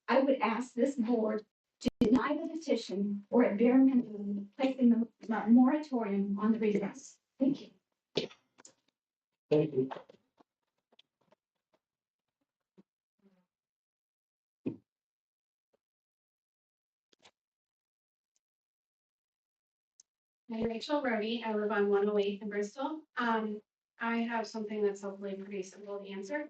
I would ask this board to deny the petition or at bare minimum placing the moratorium on the redress. Thank you. Thank you. I'm Rachel Brody. I live on 108 in Bristol. I have something that's hopefully pretty simple to answer.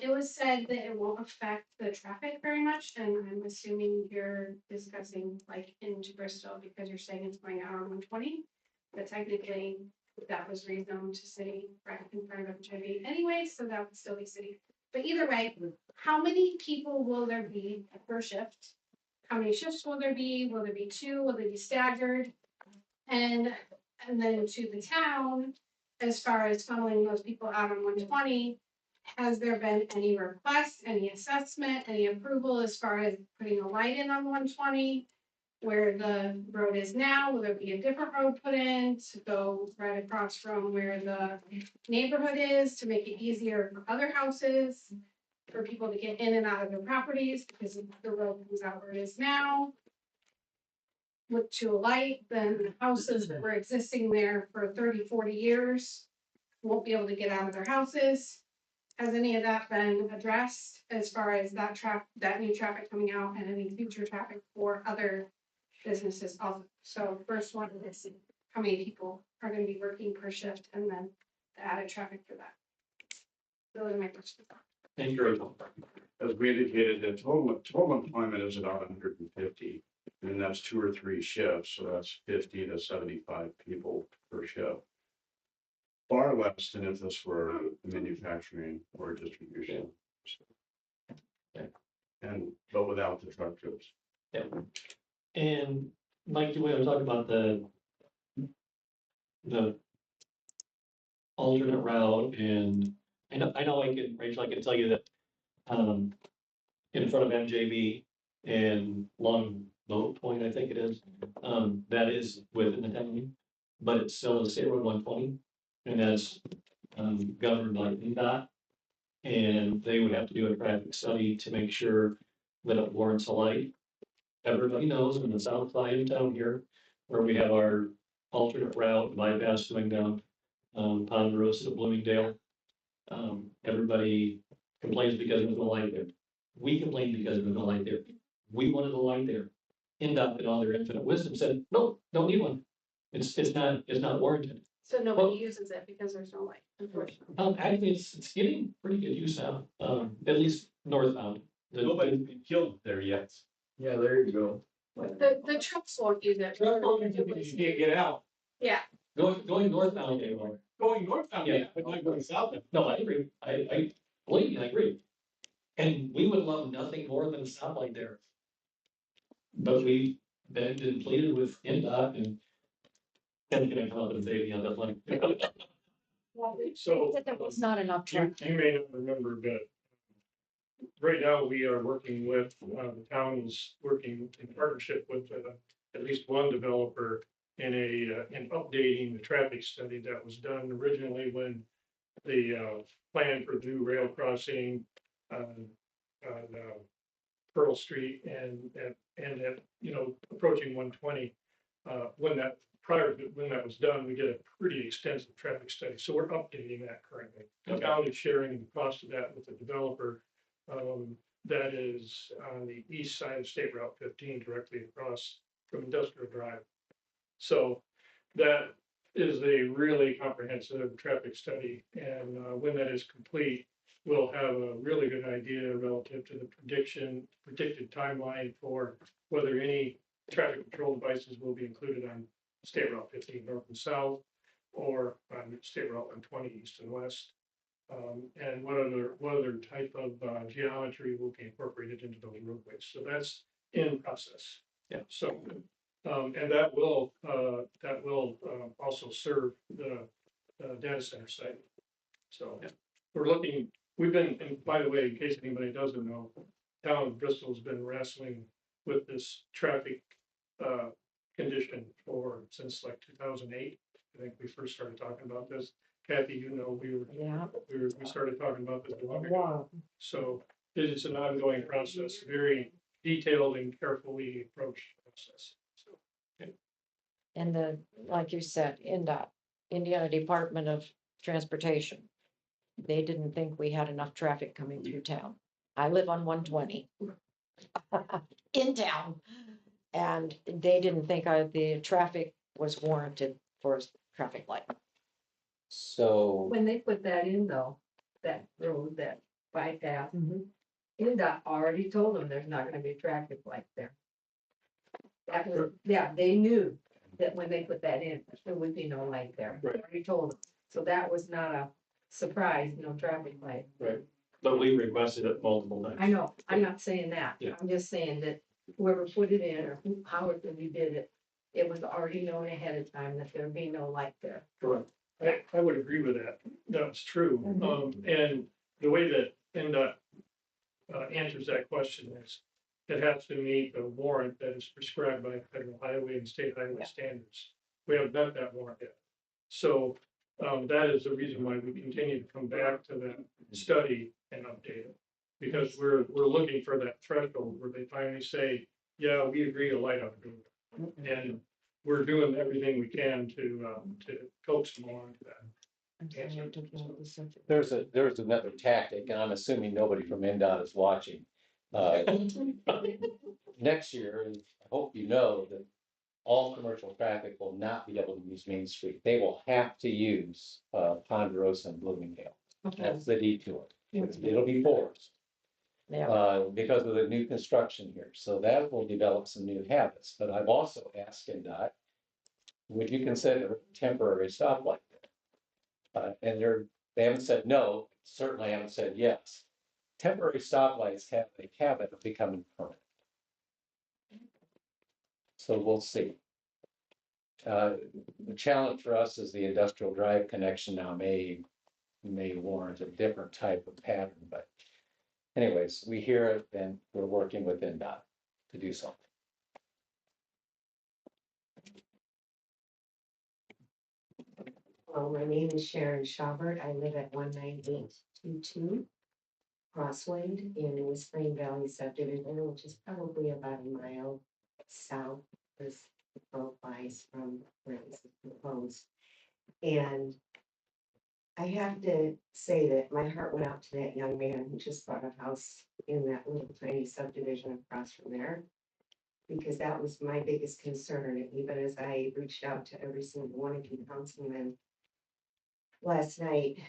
It was said that it won't affect the traffic very much, and I'm assuming you're discussing like into Bristol because you're saying it's going out on 120. But technically, that was rezoned to city right in front of HIV anyway, so that would still be city. But either way, how many people will there be per shift? How many shifts will there be? Will there be two? Will they be staggered? And then to the town, as far as funneling those people out on 120, has there been any request, any assessment, any approval as far as putting a light in on 120? Where the road is now, will there be a different road put in to go right across from where the neighborhood is to make it easier for other houses? For people to get in and out of their properties because the road comes out where it is now look to a light, then houses that were existing there for 30, 40 years won't be able to get out of their houses. Has any of that been addressed as far as that new traffic coming out and any future traffic for other businesses also? So first one is how many people are going to be working per shift and then the added traffic for that. Those are my questions. Thank you, Rachel. As we indicated, the total employment is about 150, and that's 2 or 3 shifts, so that's 50 to 75 people per shift. Far less than if this were manufacturing or distribution. Yeah. But without the truck trips. Yeah. And Mike, you want to talk about the alternate route, and I know Rachel, I can tell you that in front of MJB and Long Boat Point, I think it is, that is within the town, but it's still a State Road 120, and that's governed by NDOT, and they would have to do a traffic study to make sure that it warrants a light. Everybody knows in the south side of town here, where we have our alternate route bypass going down Ponderosa to Bloomingdale. Everybody complains because there's no light there. We complained because there's no light there. We wanted a light there. NDOT in all their infinite wisdom said, no, don't need one. It's not warranted. So nobody uses it because there's no light, unfortunately. Actually, it's getting pretty good use now, at least northbound. Nobody's been killed there yet. Yeah, there you go. The trucks won't use it. You can't get out. Yeah. Going northbound anymore. Going northbound, Yeah. but not going south. No, I agree. I believe me, I agree. And we would love nothing more than a stoplight there. But we begged and pleaded with NDOT and Ken's gonna come up and say, yeah, that's like. So That was not enough you, time. you may not remember, but right now we are working with, the town is working in partnership with at least one developer in in updating the traffic study that was done originally when the plan for the new rail crossing on Pearl Street and at, approaching 120. Prior to when that was done, we did a pretty extensive traffic study. So we're updating that currently. The town is sharing the cost of that with the developer. That is on the east side of State Route 15, directly across from Industrial Drive. So that is a really comprehensive traffic study. And when that is complete, we'll have a really good idea relative to the predicted timeline for whether any traffic control devices will be included on State Route 15 north and south, or on State Route 120 east and west. And what other type of geometry will be incorporated into those roadways. So that's in process. Yeah. So, and that will also serve the data center site. So we've been, and by the way, in case anybody doesn't know, town of Bristol's been wrestling with this traffic condition since like 2008. I think we first started talking about this. Kathy, we started talking about this a long ago. So It's an ongoing process, very detailed and carefully approached process. So, And the, like you said, NDOT, Indiana Department of Transportation. They didn't think we had enough traffic coming through town. I live on 120 in town. And they didn't think the traffic was warranted for a traffic light. So, When they put that in though, that road, that bypass, NDOT already told them there's not gonna be traffic light there. That was, yeah, they knew that when they put that in, there would be no light there. They Right. already told them. So that was not a surprise, no traffic light. Right. But we requested it multiple times. I know, I'm not saying that. Yeah. I'm just saying that whoever put it in or however we did it, it was already known ahead of time that there'd be no light there. Correct. I would agree with that. That's true. Mhm. And the way that NDOT answers that question is it has to meet the warrant that is prescribed by federal highway and state highway standards. We haven't met that warrant yet. So that is the reason why we continue to come back to that study and update it. Because we're looking for that threshold where they finally say, yeah, we agree to light up. And we're doing everything we can to coax them along to that. there's another tactic, and I'm assuming nobody from NDOT is watching. Next year, I hope you know that all commercial traffic will not be able to use Main Street. They will have to use Ponderosa and Bloomingdale. That's the detour. It'll be forced. Yeah, Because of the new construction here. So that will develop some new habits. But I've also asked NDOT, would you consider a temporary stoplight there? And they haven't said no, certainly haven't said yes. Temporary stoplights have a habit of becoming permanent. So we'll see. The challenge for us is the industrial drive connection now may warrant a different type of pattern, but anyways, we hear it and we're working with NDOT to do something. Hello, my name is Sharon Schaubert. I live at 19822 Crosswind in Whispering Valley subdivision, which is probably about a mile south as the crow flies from where it was proposed. And I have to say that my heart went out to that young man who just bought a house in that little tiny subdivision across from there. Because that was my biggest concern, and even as I reached out to every single one of you councilmen last night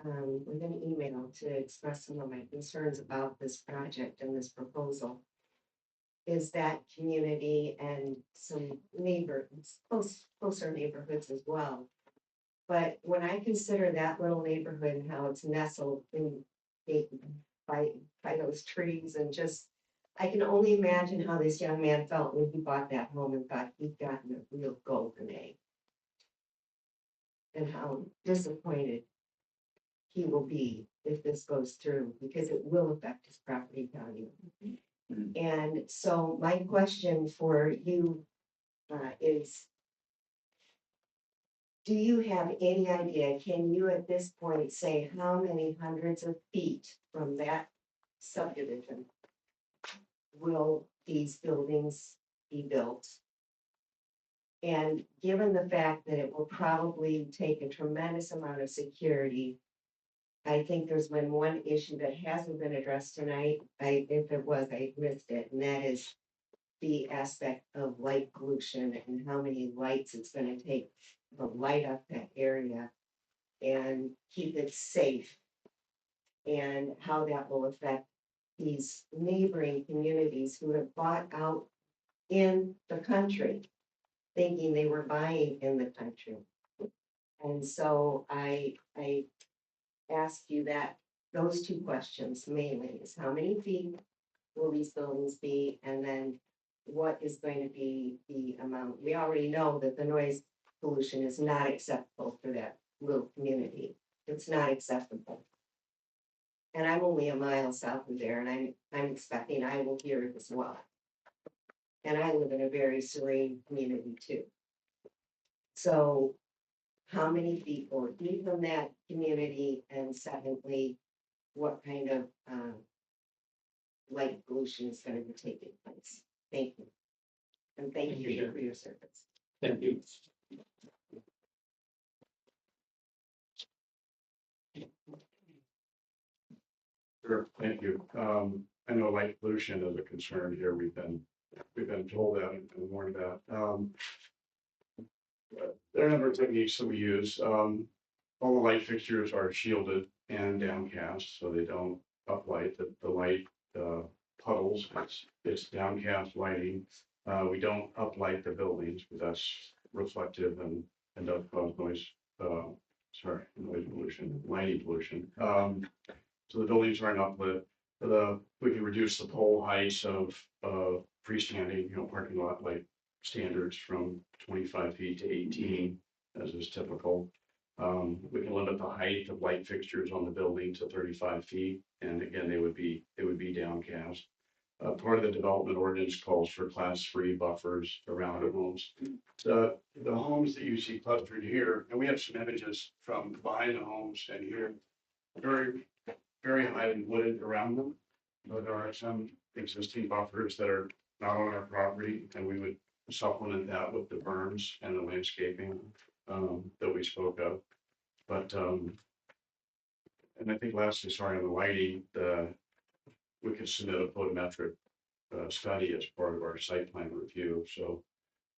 with an email to express some of my concerns about this project and this proposal, is that community and some neighbors, closer neighborhoods as well. But when I consider that little neighborhood and how it's nestled in by those trees and just, I can only imagine how this young man felt when he bought that home and thought he'd gotten a real golden egg. And how disappointed he will be if this goes through, because it will affect his property value. And so my question for you is, do you have any idea, can you at this point say how many hundreds of feet from that subdivision will these buildings be built? And given the fact that it will probably take a tremendous amount of security, I think there's been one issue that hasn't been addressed tonight. If it was, I missed it, and that is the aspect of light pollution and how many lights it's gonna take to light up that area and keep it safe. And how that will affect these neighboring communities who have bought out in the country, thinking they were buying in the country. And so I ask you that, those two questions mainly, is how many feet will these buildings be? And then what is going to be the amount? We already know that the noise pollution is not acceptable for that little community. It's not acceptable. And I'm only a mile south of there, and I'm expecting I will hear it as well. And I live in a very serene community too. So how many people would be from that community? And secondly, what kind of light pollution is gonna be taking place. Thank you. And thank you for your service. Thank you. Sure, thank you. I know light pollution is a concern here. We've been told that and warned about. There are a number of techniques that we use. All the light fixtures are shielded and downcast, so they don't uplight. The light puddles. It's downcast lighting. We don't uplight the buildings because that's reflective and does cause noise. Noise pollution, lighting pollution. So the buildings aren't uplit. We can reduce the pole heights of freestanding, parking lot like standards from 25 feet to 18, as is typical. We can limit the height of light fixtures on the building to 35 feet, and again, they would be downcast. Part of the development ordinance calls for class 3 buffers around the homes. The homes that you see clustered here, and we have some images from behind the homes and here, very highly wooded around them. But there are some existing buffers that are not on our property, and we would supplement that with the berms and the landscaping that we spoke of. But and I think lastly, sorry, on the lighting, we could submit a photometric study as part of our site plan review, so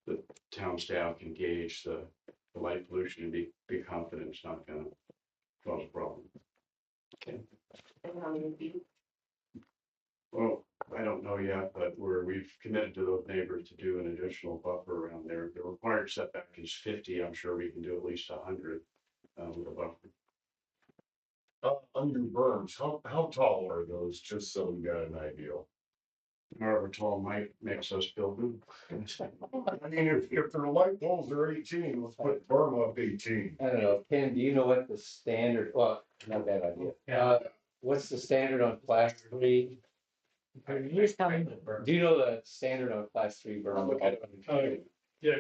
the town staff can gauge the light pollution and be confident it's not going to cause a problem. Okay. And how many feet? Well, I don't know yet, but we've committed to those neighbors to do an additional buffer around there. The required setback is 50. I'm sure we can do at least 100 with a buffer. Under berms, how tall are those, just so we got an idea? However tall Mike makes us build them. I mean, if their light poles are 18, let's put berm up 18. I don't know, Ken, do you know what the standard, well, not a bad idea. What's the standard on class 3? Here's coming. Do you know the standard on class 3 berm? Yeah,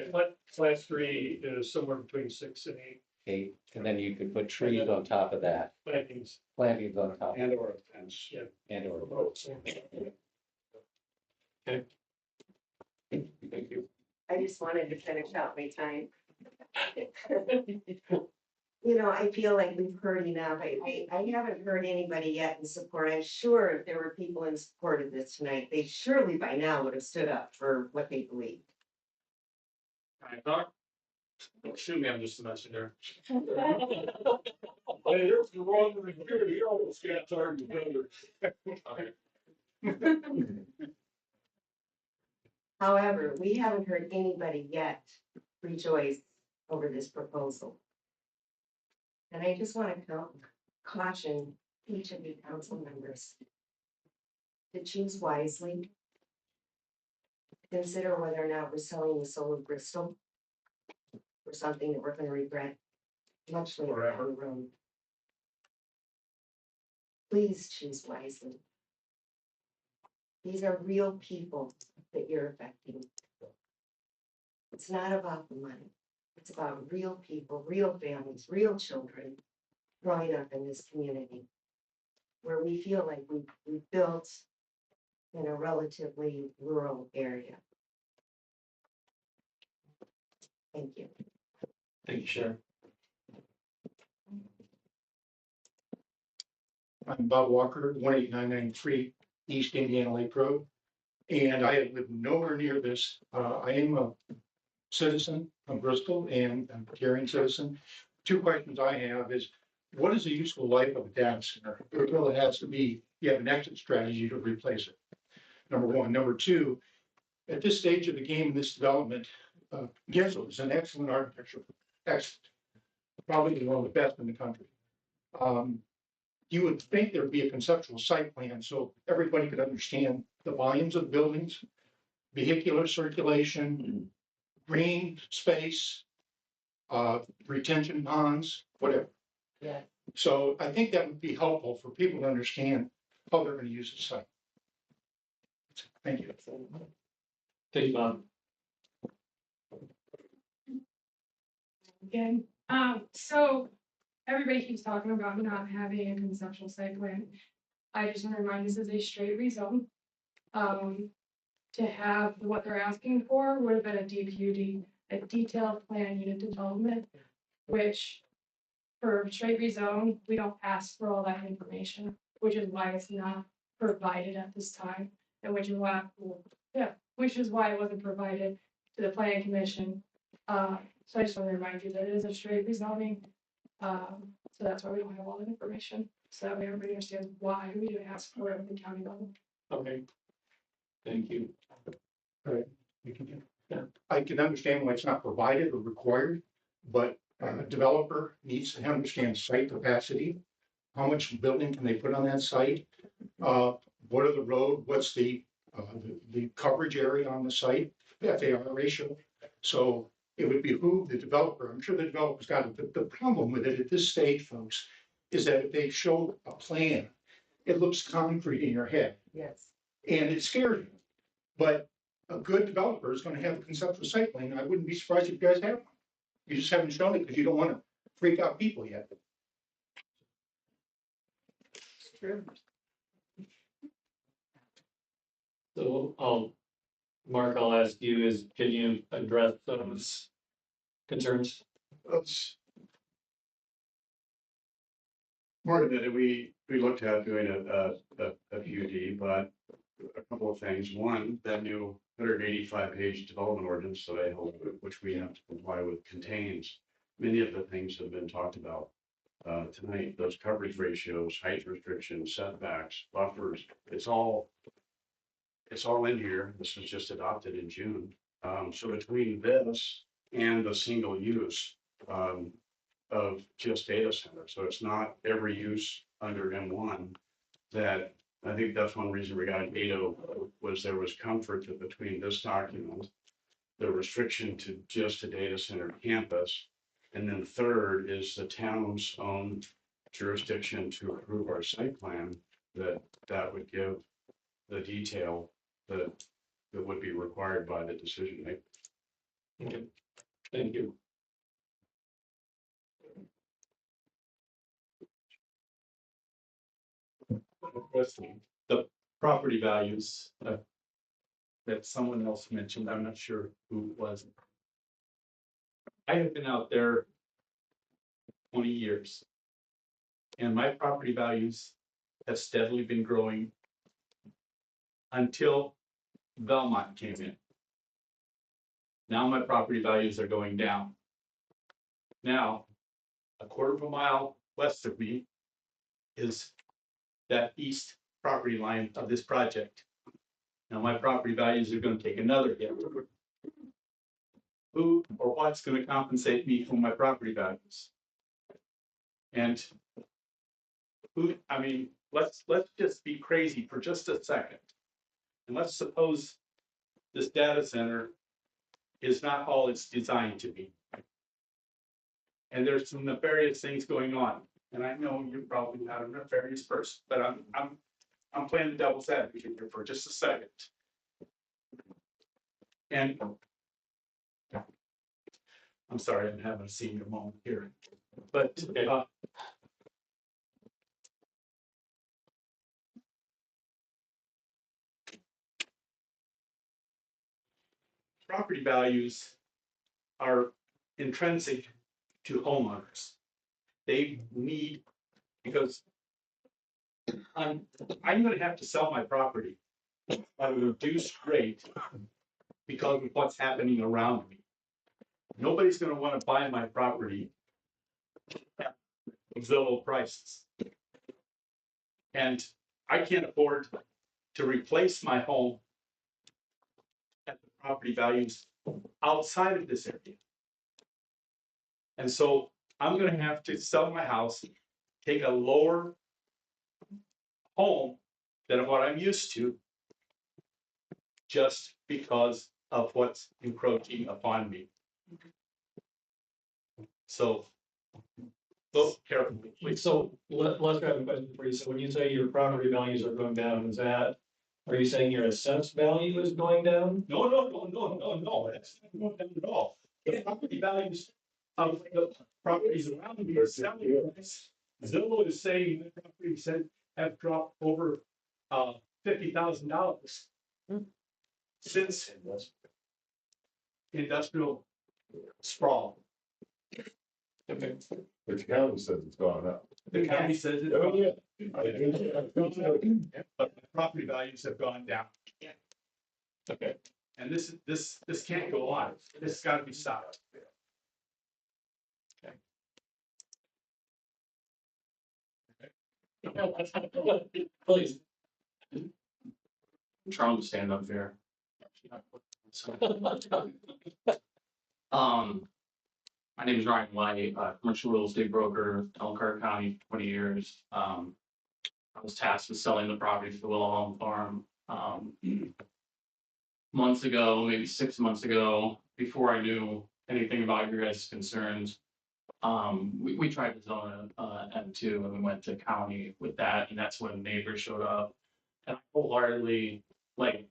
class 3 is somewhere between 6 and 8 8, and then you could put trees on top of that, plantings. plantings on top, And or a fence. Yeah. and or. Okay. Thank you. I just wanted to finish out my time. I feel like we've heard enough. I haven't heard anybody yet in support. I'm sure if there were people in support of this tonight, they surely by now would have stood up for what they believe. Shoot me, I'm just a messenger. Hey, here's the wrong review, you almost got tired of However, we haven't heard anybody yet rejoice over this proposal. And I just want to caution each of you council members to choose wisely. Consider whether or not we're selling the soul of Bristol for something that we're going to regret much later down the road. Please choose wisely. These are real people that you're affecting. It's not about the money. It's about real people, real families, real children growing up in this community where we feel like we built in a relatively rural area. Thank you. Thank you, Sharon. I'm Bob Walker, 18993 East Indiana Lake Road. And I have lived nowhere near this. I am a citizen of Bristol and I'm a caring citizen. 2 questions I have is, what is the useful life of a data center? Well, it has to be, you have an exit strategy to replace it. Number 1. Number 2, at this stage of the game, this development, Gensel is an excellent architecture. Excellent. Probably one of the best in the country. You would think there'd be a conceptual site plan so everybody could understand the volumes of buildings, vehicular circulation, green space, retention ponds, whatever. Yeah. So I think that would be helpful for people to understand how they're going to use the site. Thank you. Thank you, Bob. Again, so everybody keeps talking about not having a conceptual site plan. I just want to remind, this is a straight rezone. To have what they're asking for would have been a DPUD, a detailed plan unit development, which for straight rezone, we don't ask for all that information, which is why it's not provided at this time. And which is why, which is why it wasn't provided to the planning commission. So I just want to remind you that it is a straight rezoning. So that's why we don't have all the information. So that way everybody understands why we didn't ask for it at the county level. Okay. Thank you. I can understand why it's not provided or required, but a developer needs to understand site capacity. How much building can they put on that site? What are the road, what's the coverage area on the site, FAR ratio? So it would behoove the developer, I'm sure the developer's got it. The problem with it at this stage, folks, is that if they show a plan, it looks concrete in your head Yes. and it scares you. But a good developer is gonna have a conceptual site plan. I wouldn't be surprised if you guys have one. You just haven't shown it because you don't wanna freak out people yet. It's true. So, Mark, I'll ask you is, can you address those concerns? That's part of it. We looked at doing a PUD, but a couple of things. One, that new 185-page development ordinance that I hope, which we have to comply with, contains many of the things that have been talked about tonight. Those coverage ratios, height restrictions, setbacks, buffers. It's all in here. This was just adopted in June. So between this and the single use of just data center, so it's not every use under M1, that I think that's one reason we got 8.0 was there was comfort that between this document, the restriction to just a data center campus, and then third is the town's own jurisdiction to approve our site plan, that would give the detail that would be required by the decision maker. Okay, thank you. The property values that someone else mentioned, I'm not sure who it was. I have been out there 20 years. And my property values have steadily been growing until Belmont came in. Now my property values are going down. Now, a quarter of a mile west of me is that east property line of this project. Now my property values are going to take another hit. Who or what's going to compensate me for my property values? And who, I mean, let's just be crazy for just a second. And let's suppose this data center is not all it's designed to be. And there's some nefarious things going on. And I know you're probably not a nefarious person, but I'm playing the devil's advocate here for just a second. And I'm sorry, I'm having a senior moment here, but property values are intrinsic to homeowners. They need, because I'm going to have to sell my property at a reduced rate because of what's happening around me. Nobody's going to want to buy my property at Zillow prices. And I can't afford to replace my home at the property values outside of this area. And so I'm going to have to sell my house, take a lower home than what I'm used to, just because of what's encroaching upon me. So look carefully, please. So let's grab a question for you. So when you say your property values are going down, are you saying your assessed value is going down? No. That's not going down at all. The property values of the properties around me are selling. Zillow is saying the properties have dropped over $50,000 Hmm. Since industrial sprawl, Okay. The county says it's gone up. the county says it's. Oh, yeah. I do. But the property values have gone down. Okay. And this can't go on. This has got to be stopped. Please. I'm trying to stand up here. My name is Ryan White, commercial real estate broker, Elkhart County, 20 years. I was tasked with selling the property for the Willow Home Farm. Months ago, maybe 6 months ago, before I knew anything about your guys' concerns. We tried to zone M2 and we went to county with that, and that's when neighbors showed up. And I wholeheartedly like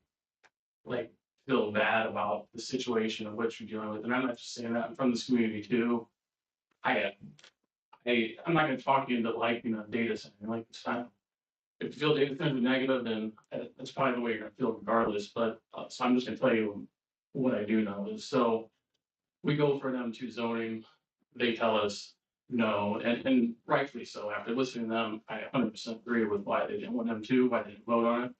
feel bad about the situation of what you're dealing with. And I'm not just saying that, I'm from this community too. I'm not gonna talk you into liking a data center, like it's fine. If you feel data centers are negative, then that's probably the way you're gonna feel regardless, but, so I'm just gonna tell you what I do know is, so. We go for them to zoning, they tell us no, and rightfully so, after listening to them, I 100% agree with why they didn't want them to, why they didn't vote on it.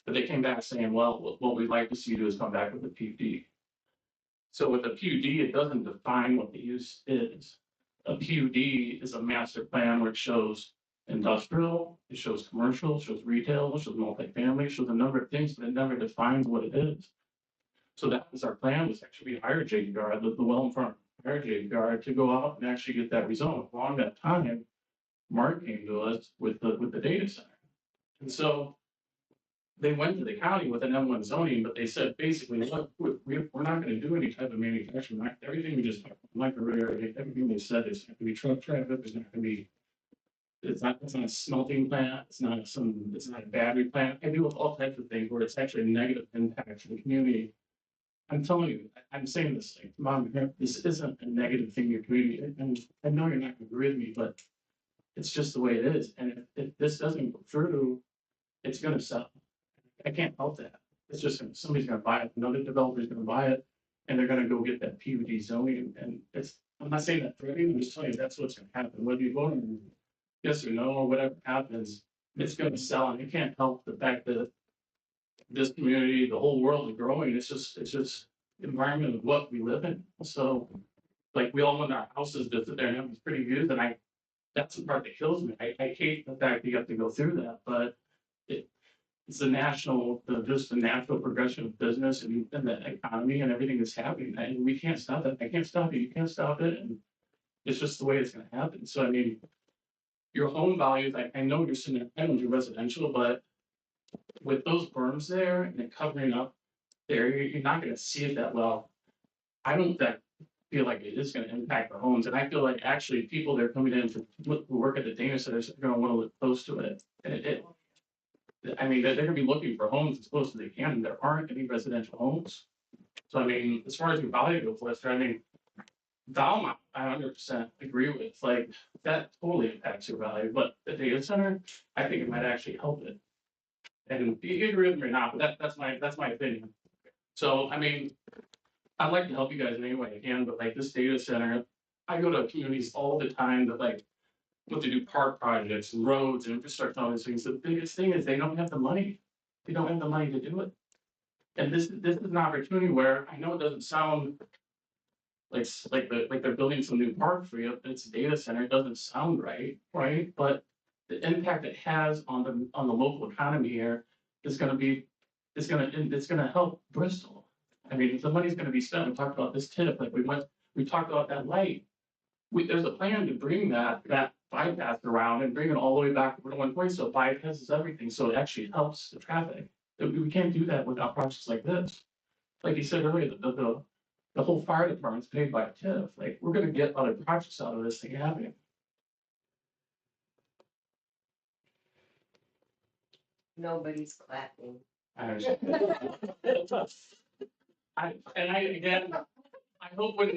But they came back saying, well, what we'd like to see you do is come back with a PUD. So with a PUD, it doesn't define what the use is. A PUD is a master plan where it shows industrial, it shows commercial, it shows retail, it shows multifamily, it shows a number of things, but it never defines what it is. So that was our plan, was actually hire JGR, the Wellham Farm, hire JGR to go out and actually get that rezoned. Along that time, Mark came to us with the data center. And so they went to the county with an M1 zoning, but they said basically, look, we're not gonna do any type of manufacturing. Everything we just talked about, everything they said is not gonna be truck traffic, there's not gonna be. It's not a smelting plant, it's not a battery plant. I do all types of things where it's actually a negative impact to the community. I'm telling you, I'm saying this, like, Mom, this isn't a negative thing in your community, and I know you're not gonna agree with me, but it's just the way it is, and if this doesn't go through, it's gonna sell. I can't help that. It's just, somebody's gonna buy it, another developer's gonna buy it, and they're gonna go get that PUD zoning, and I'm not saying that for anything, I'm just telling you that's what's gonna happen, whether you vote on yes or no, or whatever happens, it's gonna sell, and you can't help the fact that this community, the whole world is growing, it's just the environment of what we live in. So, like, we all want our houses to sit there and have these pretty views, and that's the part that kills me. I hate the fact that you have to go through that, but it's the just the natural progression of business and the economy and everything that's happening, and we can't stop it. I can't stop it, you can't stop it, and it's just the way it's gonna happen. So, I mean, your home values, I know you're sitting there, I don't do residential, but with those berms there and it covering up there, you're not gonna see it that well. I don't feel like it is gonna impact the homes, and I feel like actually people that are coming in who work at the data centers are gonna wanna live close to it. And I mean, they're gonna be looking for homes as close as they can, and there aren't any residential homes. So I mean, as far as your value goes, Lester, I mean, Valmont, I 100% agree with, like, that totally impacts your value, but the data center, I think it might actually help it. And you agree with me or not, but that's my opinion. So, I mean, I'd like to help you guys in any way I can, but like this data center, I go to communities all the time that like want to do park projects and roads and infrastructure and all these things. The biggest thing is they don't have the money. They don't have the money to do it. And this is an opportunity where I know it doesn't sound like they're building some new park for you, but it's a data center. It doesn't sound right, right? But the impact it has on the local economy here is gonna help Bristol. I mean, the money's gonna be spent. We talked about this tip, like we talked about that light. There's a plan to bring that bypass around and bring it all the way back to one point, so it bypasses everything, so it actually helps the traffic. We can't do that without projects like this. Like you said earlier, the whole fire department's paid by a TIF. Like, we're gonna get other projects out of this thing happening. Nobody's clapping. I understand. I hope when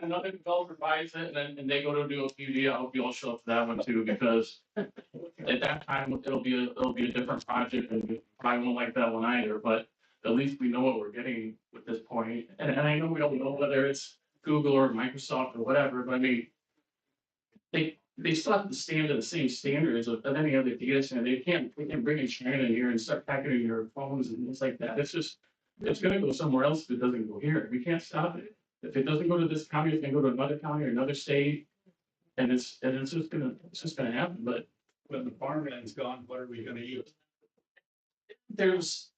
another developer buys it and they go to do a PUD, I hope you all show up for that one too, because at that time, it'll be a different project and you probably won't like that one either, but at least we know what we're getting with this point. And I know we don't know whether it's Google or Microsoft or whatever, but I mean, they still have to stand to the same standards of any other data center. They can't bring in China here and start packing your phones and things like that. It's just, it's gonna go somewhere else if it doesn't go here. We can't stop it. If it doesn't go to this county, it's gonna go to another county or another state. And it's just gonna happen, but When the farmland's gone, what are we gonna use? there's.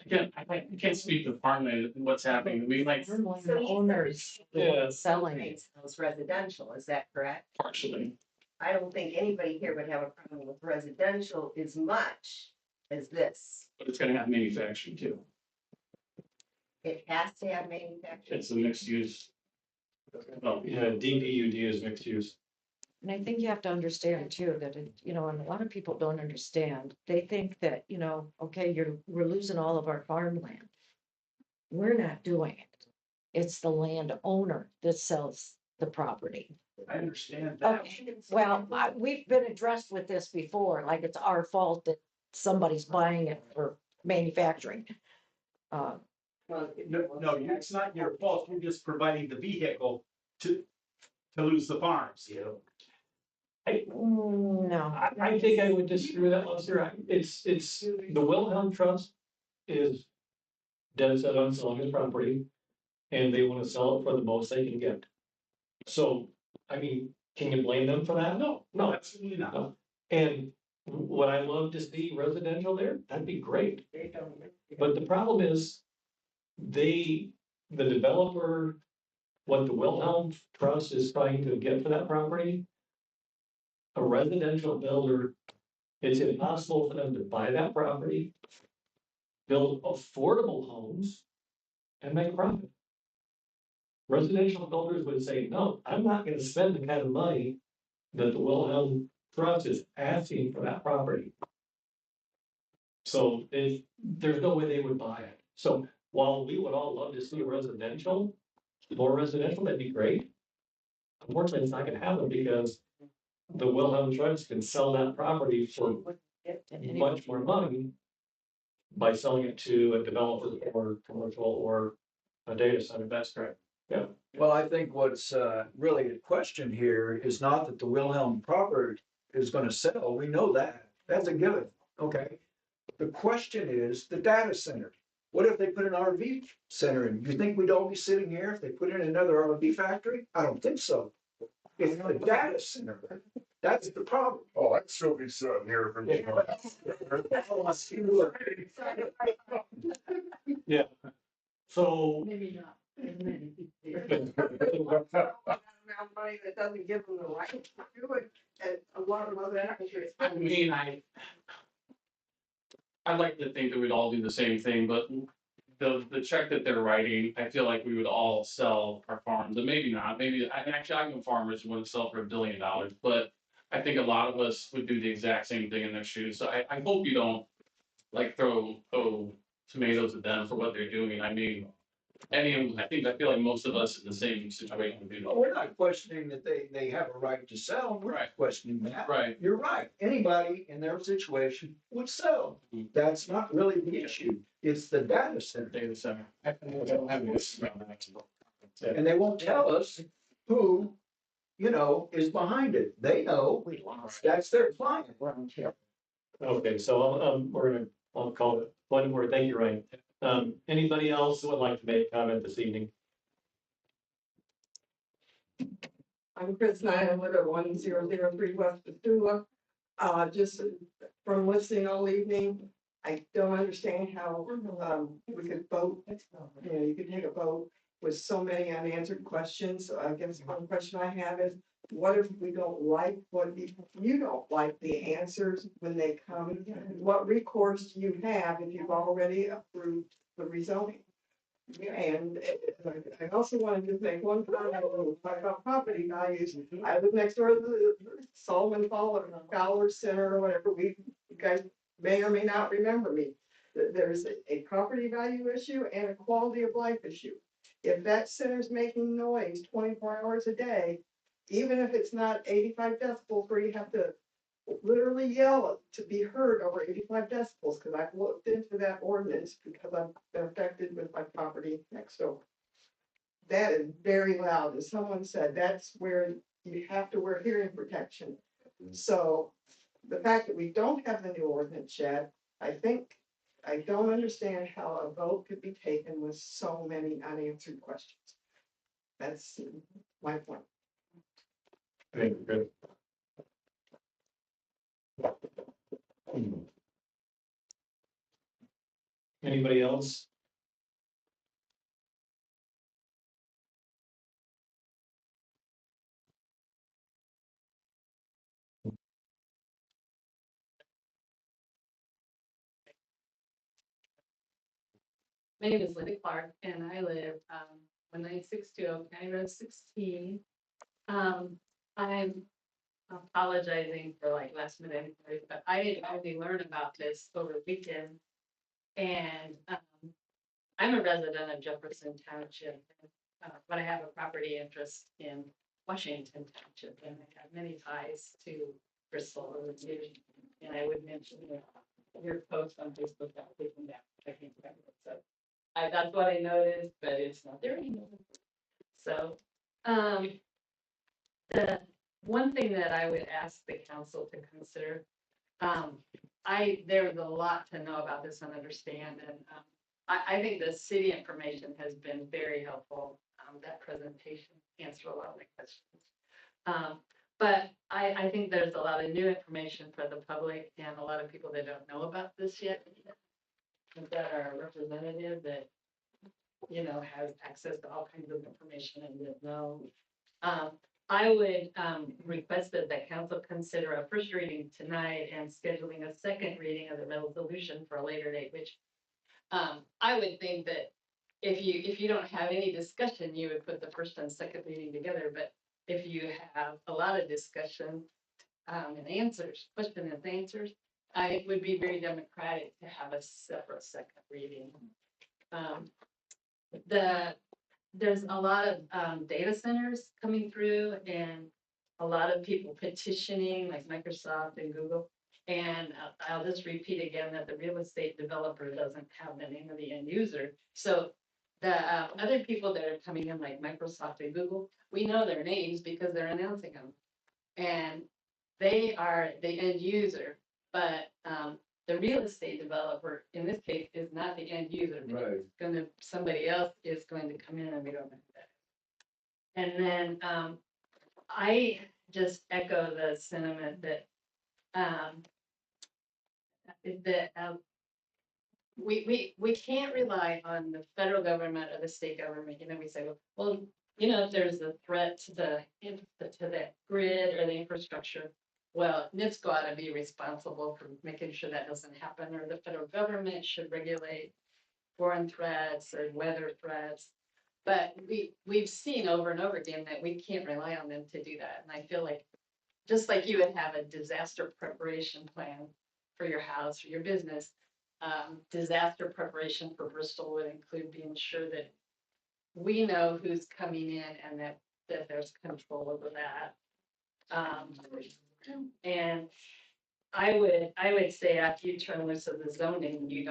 Again, I can't speak to farmland and what's happening. We like The owners Yeah. selling it. Those residential, is that correct? partially. I don't think anybody here would have a problem with residential as much as this. But it's gonna have manufacturing too. It has to have manufacturing. It's a mixed use. Well, Yeah, DPUD is mixed use. And I think you have to understand too, that, you know, and a lot of people don't understand, they think that, you know, okay, we're losing all of our farmland. We're not doing it. It's the landowner that sells the property. I understand that. Okay, well, we've been addressed with this before, like it's our fault that somebody's buying it for manufacturing. No, it's not your fault. You're just providing the vehicle to lose the farms, you know? No. I think I would disagree with that, Lester. It's, the Wilhelm Trust is dead set on selling his property, and they wanna sell it for the most they can get. So, I mean, can you blame them for that? No, Absolutely not. no. And would I love to see residential there? That'd be great. But the problem is, the developer, what the Wilhelm Trust is trying to get for that property. A residential builder, it's impossible for them to buy that property. Build affordable homes and make a profit. Residential builders would say, no, I'm not gonna spend the kind of money that the Wilhelm Trust is asking for that property. So there's no way they would buy it. So while we would all love to see residential, more residential, that'd be great. Unfortunately, it's not gonna happen because the Wilhelm Trust can sell that property for much more money by selling it to a developer or commercial or a data center. That's correct. Yeah. Well, I think what's really the question here is not that the Wilhelm property is gonna sell, we know that, that's a given, okay? The question is the data center. What if they put an RV center in? You think we'd all be sitting here if they put in another RV factory? I don't think so. It's the data center, that's the problem. Oh, I'd still be sitting here from. Yeah. So. Maybe not. as many people. Around money that doesn't give them the right to do it, and a lot of other actors. I mean, I'd like to think that we'd all do the same thing, but the check that they're writing, I feel like we would all sell our farms, and maybe not, maybe, actually, I know farmers who wouldn't sell for $1 billion, but I think a lot of us would do the exact same thing in their shoes, so I hope you don't like throw tomatoes at them for what they're doing. I mean, I feel like most of us in the same situation would do Well, we're not questioning that they have a right to sell, we're not questioning that. Right. You're right, anybody in their situation would sell, that's not really the issue, it's the data center. Data center. I don't have this. And they won't tell us who, you know, is behind it, they know, that's their client. Okay, so I'll call it one more. Thank you, Ryan. Anybody else who would like to make a comment this evening? I'm Chris Knight, I live at 1003 West Petula. Just from listening all evening, I don't understand how we could vote. You know, you could take a vote with so many unanswered questions. So I guess one question I have is, what if we don't like you don't like the answers when they come? What recourse do you have if you've already approved the rezoning? And I also wanted to think, one time I was talking about property values. I live next door to the Solomon Fowler Center or whatever. You guys may or may not remember me. There's a property value issue and a quality of life issue. If that center's making noise 24 hours a day, even if it's not 85 decibels where you have to literally yell to be heard over 85 decibels, because I've looked into that ordinance because I've been affected with my property next door. That is very loud, as someone said, that's where you have to wear hearing protection. So the fact that we don't have the new ordinance yet, I don't understand how a vote could be taken with so many unanswered questions. That's my point. Very good. Anybody else? My name is Linda Clark and I live 19620 County Road 16. I'm apologizing for like last minute inquiries, but I didn't only learn about this over the weekend. And I'm a resident of Jefferson Township, but I have a property interest in Washington Township, and I have many ties to Bristol over the years. And I would mention your post on Facebook that taken down. I can't remember. So that's what I noticed, but it's not there anymore. So the one thing that I would ask the council to consider, there's a lot to know about this and understand, and I think the city information has been very helpful. That presentation answered a lot of my questions. But I think there's a lot of new information for the public and a lot of people that don't know about this yet. That are representative that, has access to all kinds of information and didn't know. I would request that the council consider a first reading tonight and scheduling a second reading of the resolution for a later date, which I would think that if you don't have any discussion, you would put the first and second reading together. But if you have a lot of discussion and answers, question and answers, it would be very democratic to have a separate second reading. There's a lot of data centers coming through and a lot of people petitioning like Microsoft and Google. And I'll just repeat again that the real estate developer doesn't have the name of the end user. So the other people that are coming in like Microsoft and Google, we know their names because they're announcing them. And they are the end user, but the real estate developer in this case is not the end user. Right. Somebody else is going to come in and we don't know that. And then I just echo the sentiment that we can't rely on the federal government or the state government. We say, well, if there's a threat to the grid or the infrastructure, well, NIPSCO ought to be responsible for making sure that doesn't happen, or the federal government should regulate foreign threats or weather threats. But we've seen over and over again that we can't rely on them to do that. And I feel like just like you would have a disaster preparation plan for your house or your business, disaster preparation for Bristol would include being sure that we know who's coming in and that there's control over that. And I would say after you turn loose of the zoning, the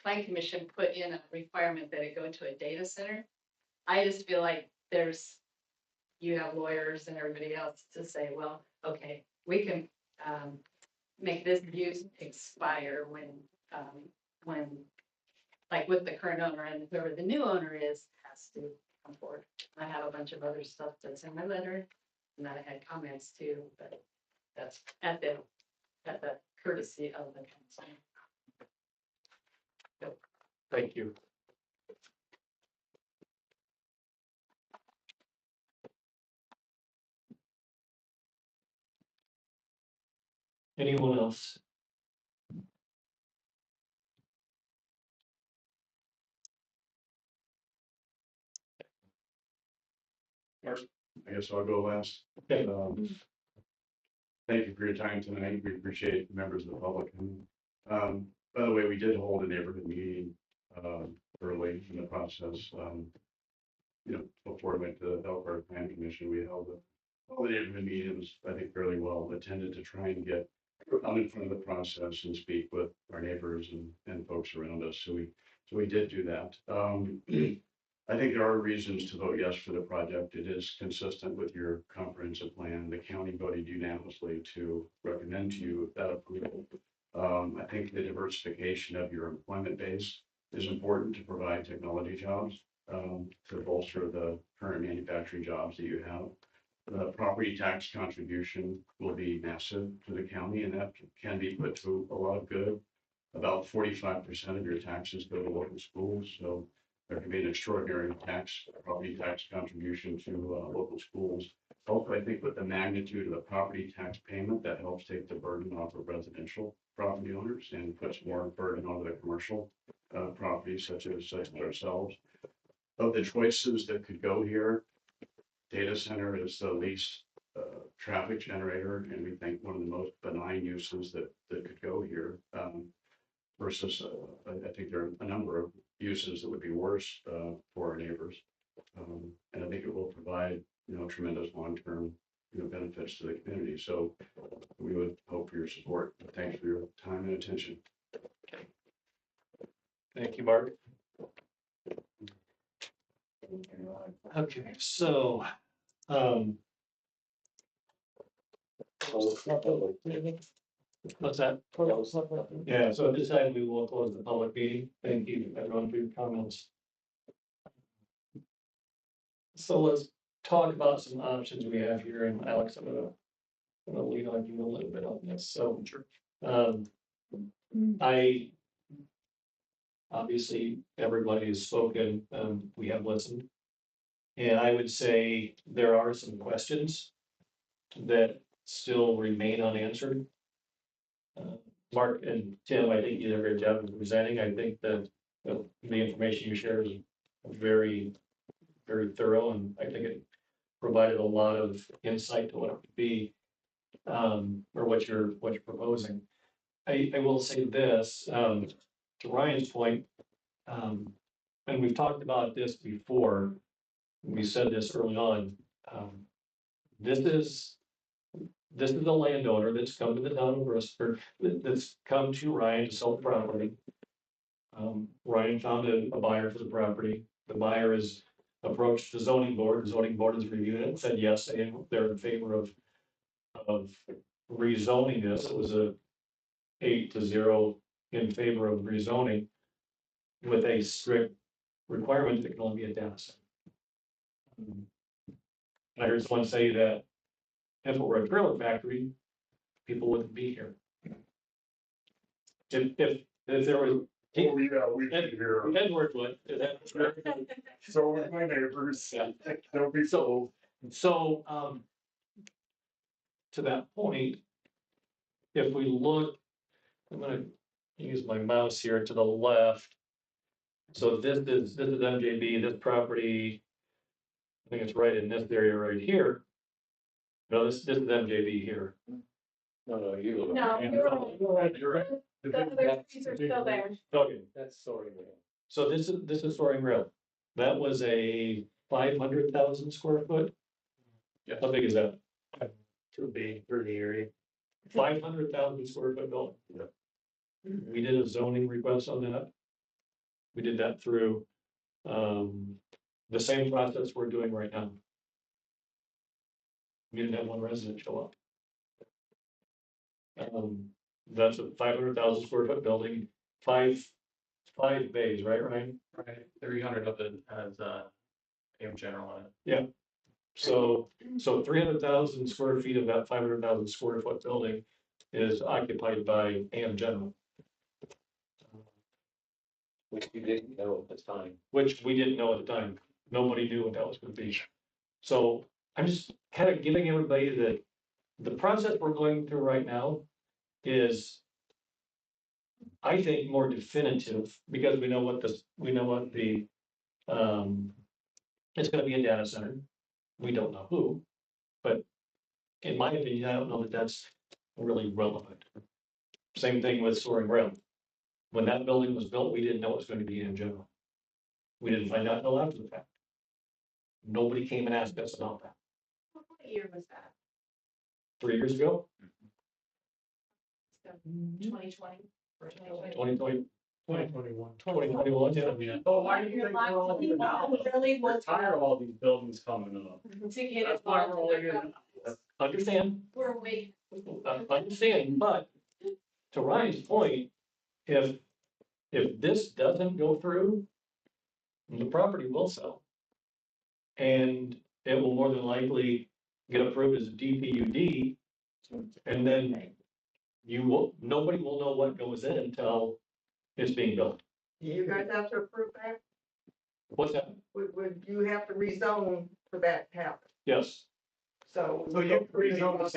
plan commission put in a requirement that it go into a data center. I just feel like you have lawyers and everybody else to say, well, okay, we can make this use expire when like with the current owner, and whoever the new owner is has to come forward. I have a bunch of other stuff that's in my letter and that I had comments to, but that's at the courtesy of the council. So, Thank you. Anyone else? I guess I'll go last. Okay. Thank you for your time tonight. We appreciate members of the public. And, by the way, we did hold a neighborhood meeting early in the process. Before we went to the Elkhart Planning Commission, we held all the neighborhood meetings, I think fairly well attended to try and get out in front of the process and speak with our neighbors and folks around us. So we did do that. I think there are reasons to vote yes for the project. It is consistent with your comprehensive plan. The county voted unanimously to recommend to you that approval. I think the diversification of your employment base is important to provide technology jobs, to bolster the current manufacturing jobs that you have. The property tax contribution will be massive to the county, and that can be put to a lot of good. About 45% of your taxes go to local schools, so there can be an extraordinary property tax contribution to local schools. Also, I think with the magnitude of the property tax payment, that helps take the burden off of residential property owners and puts more burden on the commercial properties such as ourselves. Of the choices that could go here, data center is the least traffic generator, and we think one of the most benign uses that could go here. Versus, I think there are a number of uses that would be worse for our neighbors, and I think it will provide tremendous long-term benefits to the community. So we would hope for your support. Thanks for your time and attention. Thank you, Mark. Okay, so, what's that? Yeah, so at this time, we will close the public meeting. Thank you, everyone, for your comments. So let's talk about some options we have here, and Alex, I'm gonna lean on you a little bit on this, so. I obviously, everybody has spoken, we have listened. And I would say there are some questions that still remain unanswered. Mark and Tim, I think you did a great job of presenting. I think that the information you shared is very, very thorough, and I think it provided a lot of insight to what it would be, or what you're proposing. I will say this, to Ryan's point, and we've talked about this before. We said this early on. This is a landowner that's come to the town of Bristol, that's come to Ryan to sell the property. Ryan found a buyer for the property. The buyer has approached the zoning board. The zoning board has reviewed it and said yes, and they're in favor of rezoning this. It was a 8-0 in favor of rezoning with a strict requirement that it can only be a data center. I heard someone say that if it were a trailer factory, people wouldn't be here. If there was. Oh, yeah, we can hear. Edward would. So with my neighbors, they'll be So, to that point, if we look, I'm gonna use my mouse here to the left. So this is MJB, this property, I think it's right in this area right here. No, this is MJB here. No, you. No, you're right. You're right. The other trees are still there. Okay, That's Soaring Rail. so this is Soaring Rail. That was a 500,000 square foot. Yeah. How big is that? Too big for the area. 500,000 square foot building. We did a zoning request on that. We did that through, the same process we're doing right now. We didn't have one resident show up. That's a 500,000 square foot building, five bays, right, Ryan? Right, 300 of it has, AM General on it. Yeah. So 300,000 square feet of that 500,000 square foot building is occupied by AM General. Which you didn't know at the time. Which we didn't know at the time. Nobody knew what that was gonna be. So I'm just kind of giving everybody that the process we're going through right now is, I think, more definitive, because we know what the, it's gonna be a data center. We don't know who, but in my opinion, I don't know that that's really relevant. Same thing with Soaring Rail. When that building was built, we didn't know it was going to be in general. We didn't find out until after the fact. Nobody came and asked us about that. What year was that? 3 years ago, 2020 or 2020. 2020, 2021. 2021, yeah. Oh, why do you think we're all here now? Really We're was tired of all these buildings coming up. to get That's it why all we're all here. together. Understand, We're waiting. understand, but to Ryan's point, if this doesn't go through, the property will sell. And it will more than likely get approved as a DPUD. And then nobody will know what goes in until it's being built. You guys have to approve that? What's that? Would you have to rezone for that to happen? Yes, So. So you rezone this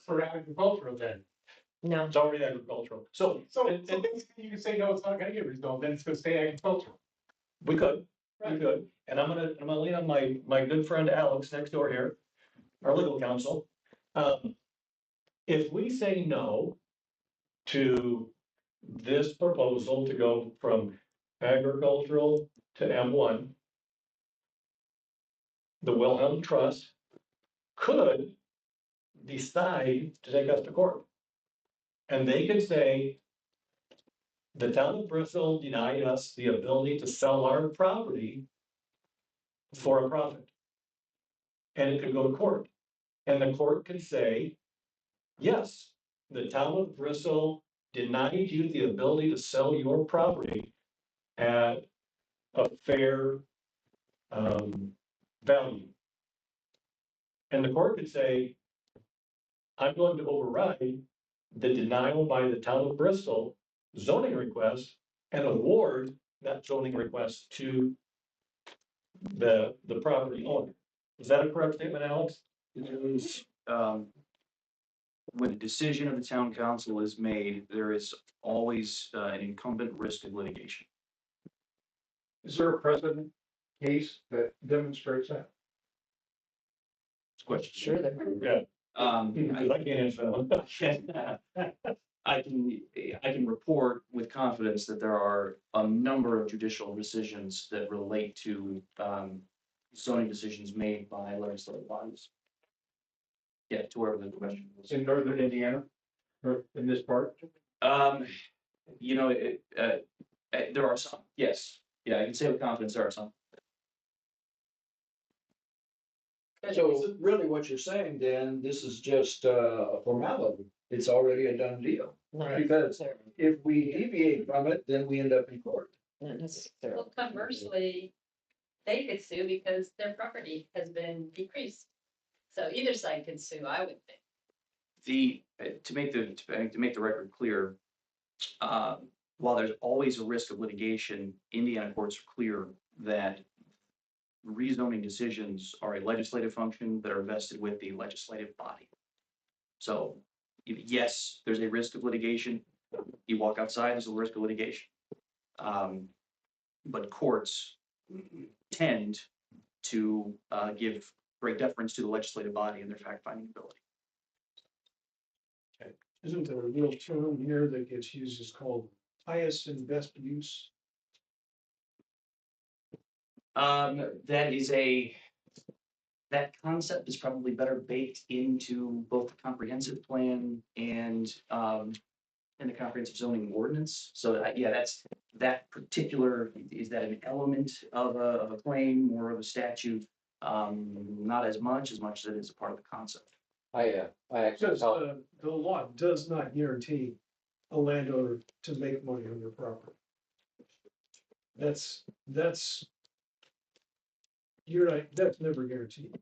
for agricultural then? No, it's already agricultural. So, So and basically you can say, no, it's not gonna get rezoned, then it's gonna stay agricultural. we could, and I'm gonna lean on my good friend Alex next door here, our legal counsel. If we say no to this proposal to go from agricultural to M1, the Wilhelm Trust could decide to take us to court. And they could say, the town of Bristol denied us the ability to sell our property for a profit. And it could go to court. And the court could say, yes, the town of Bristol denied you the ability to sell your property at a fair value. And the court could say, I'm going to override the denial by the town of Bristol zoning request and award that zoning request to the property owner. Is that a correct statement, Alex? It is, when a decision of the town council is made, there is always an incumbent risk of litigation. Is there a precedent case that demonstrates that? Question. sure that. Yeah. I can't answer that one. I can report with confidence that there are a number of judicial decisions that relate to zoning decisions made by legislative bodies. Yeah, to wherever the question was. In northern Indiana, or in this part? You know, there are some, yes. Yeah, I can say with confidence there are some. So really what you're saying, Dan, this is just a formality. It's already a done deal. Because if we deviate from it, then we end up in court. Not necessarily. Well, conversely, they could sue because their property has been decreased. So either side could sue, I would think. To make the record clear, while there's always a risk of litigation, Indiana courts are clear that rezoning decisions are a legislative function that are vested with the legislative body. So, yes, there's a risk of litigation. You walk outside, there's a risk of litigation. But courts tend to give great deference to the legislative body and their fact-finding ability. Isn't there a real term here that gets used is called highest and best use? That concept is probably better baked into both the comprehensive plan and the comprehensive zoning ordinance. So yeah, that particular, is that an element of a claim or of a statute? Not as much as it is a part of the concept. I actually Because helped. the law does not guarantee a landowner to make money on their property. That's, you're right, that's never guaranteed.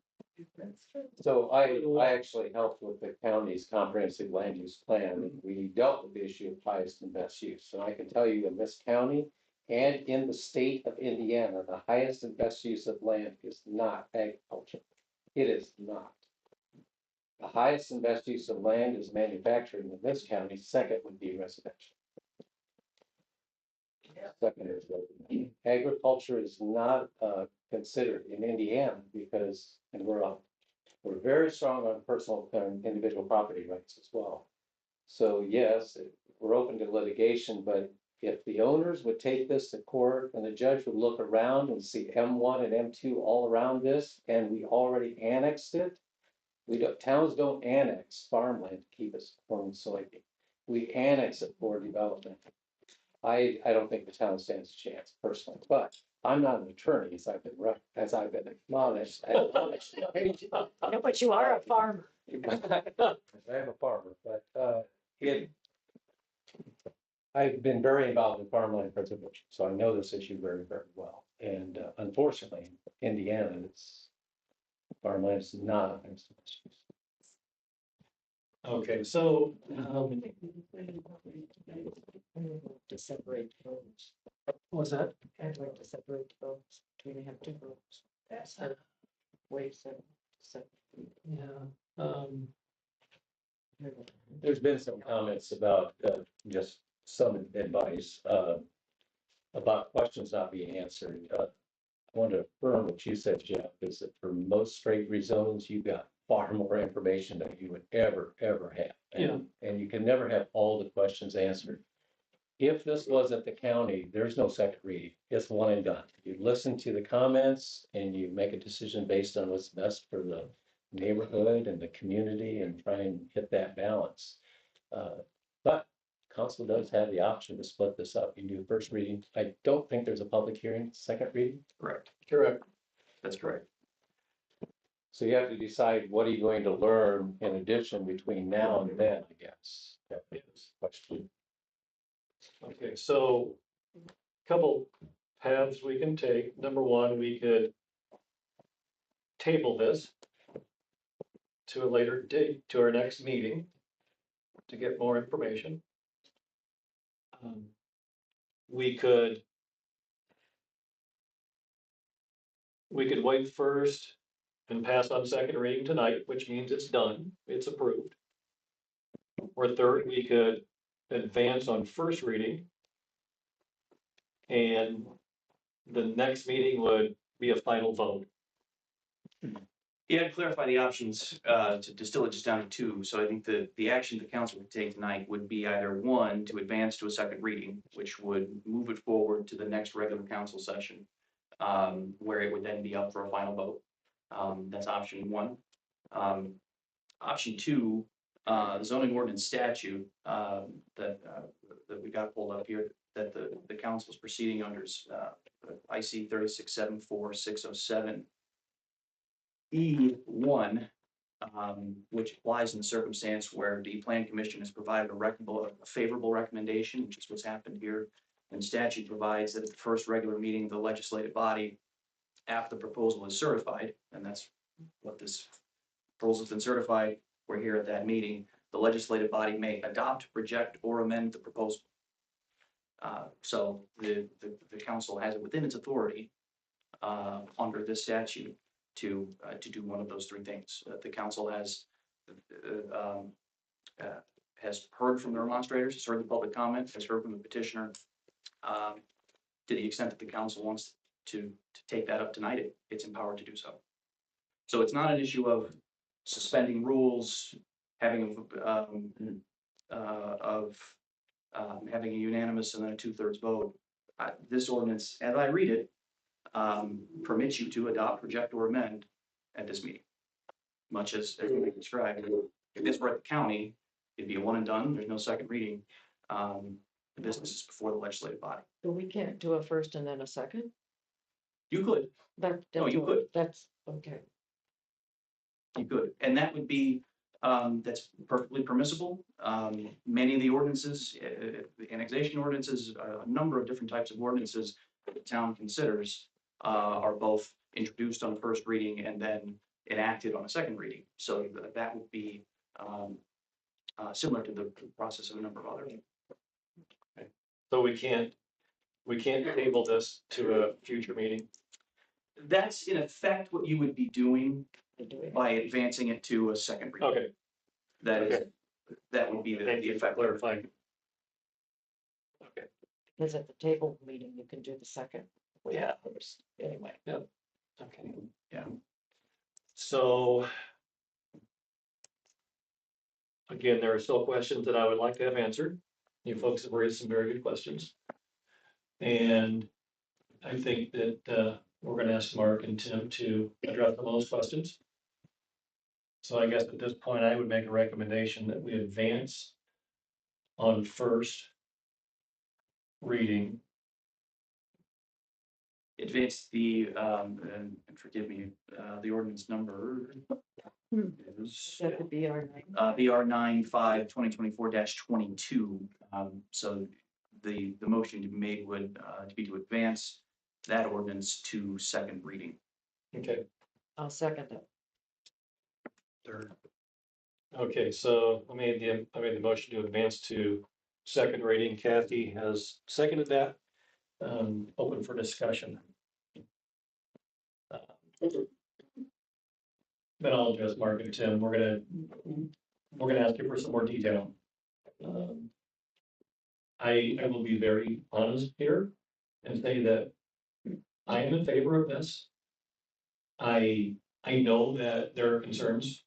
So I actually helped with the county's comprehensive land use plan, and we dealt with the issue of highest and best use. So I can tell you in this county and in the state of Indiana, the highest and best use of land is not agriculture. It is not. The highest and best use of land is manufacturing in this county. Second would be residential. Second is residential. Agriculture is not considered in Indiana because, and we're very strong on personal and individual property rights as well. So yes, we're open to litigation, but if the owners would take this to court and the judge would look around and see M1 and M2 all around this, and we already annexed it, Towns don't annex farmland to keep us from soybean. We annex it for development. I don't think the town stands a chance personally, but I'm not an attorney, as I've been acknowledged. No, but you are a farmer. I am a farmer, but, I've been very involved in farmland preservation, so I know this issue very, very well. And unfortunately, Indiana, farmland is not a thing. Okay, so, To separate votes. what's that? I'd like to separate votes between have two votes. That's the way so. Yeah, There's been some comments about just some advice about questions not being answered. I want to affirm what you said, Jeff, is that for most straight rezonings, you've got far more information than you would ever have. And you can never have all the questions answered. If this wasn't the county, there's no second reading. It's one and done. You listen to the comments and you make a decision based on what's best for the neighborhood and the community and try and hit that balance. But council does have the option to split this up. You do first reading. I don't think there's a public hearing, second reading. Correct. correct. That's correct. So you have to decide what are you going to learn in addition between now and then, I guess. That is the question. Okay, so couple paths we can take. Number one, we could table this to a later date, to our next meeting, to get more information. We could wait first and pass on second reading tonight, which means it's done, it's approved. Or third, we could advance on first reading. And the next meeting would be a final vote. Yeah, to clarify the options, to distill it just down to two. So I think the action the council would take tonight would be either one, to advance to a second reading, which would move it forward to the next regular council session, where it would then be up for a final vote. That's option one. Option two, the zoning ordinance statute, that we got pulled up here, that the council is proceeding under, IC 3674607. E1, which applies in the circumstance where the plan commission has provided a favorable recommendation, which is what's happened here. And statute provides that at the first regular meeting of the legislative body, after the proposal is certified, and that's what this proposal's been certified, we're here at that meeting, the legislative body may adopt, reject, or amend the proposal. So the council has it within its authority under this statute to do one of those three things. The council has heard from the remonstrators, has heard the public comment, has heard from the petitioner. To the extent that the council wants to take that up tonight, it's empowered to do so. So it's not an issue of suspending rules, having having a unanimous and then a 2/3 vote. This ordinance, as I read it, permits you to adopt, reject, or amend at this meeting. Much as we described, if this were at the county, it'd be a one and done. There's no second reading. The business is before the legislative body. But we can't do a first and then a second? You could. No, you could. That's, okay. You could, and that would be, that's perfectly permissible. Many of the ordinances, the annexation ordinances, a number of different types of ordinances that the town considers are both introduced on first reading and then enacted on a second reading. So that would be similar to the process of a number of others. Okay. So we can't table this to a future meeting. That's in effect what you would be doing by advancing it to a second reading. Okay. That would be the effect. Clarifying. Okay. Because at the table meeting, you can do the second. Yeah. First, anyway. Yep. Okay. Yeah. So again, there are still questions that I would like to have answered. You folks have raised some very good questions. And I think that we're going to ask Mark and Tim to address those questions. So I guess at this point, I would make a recommendation that we advance on first reading. Advance the, and forgive me, the ordinance number is That could be our. BR 95/2024-22. So the motion to be made would to be to advance that ordinance to second reading. Okay. I'll second it. Third. Okay, so I made the motion to advance to second reading. Kathy has seconded that. Open for discussion. Then I'll address Mark and Tim. We're gonna ask you for some more detail. I will be very honest here and say that I am in favor of this. I know that there are concerns.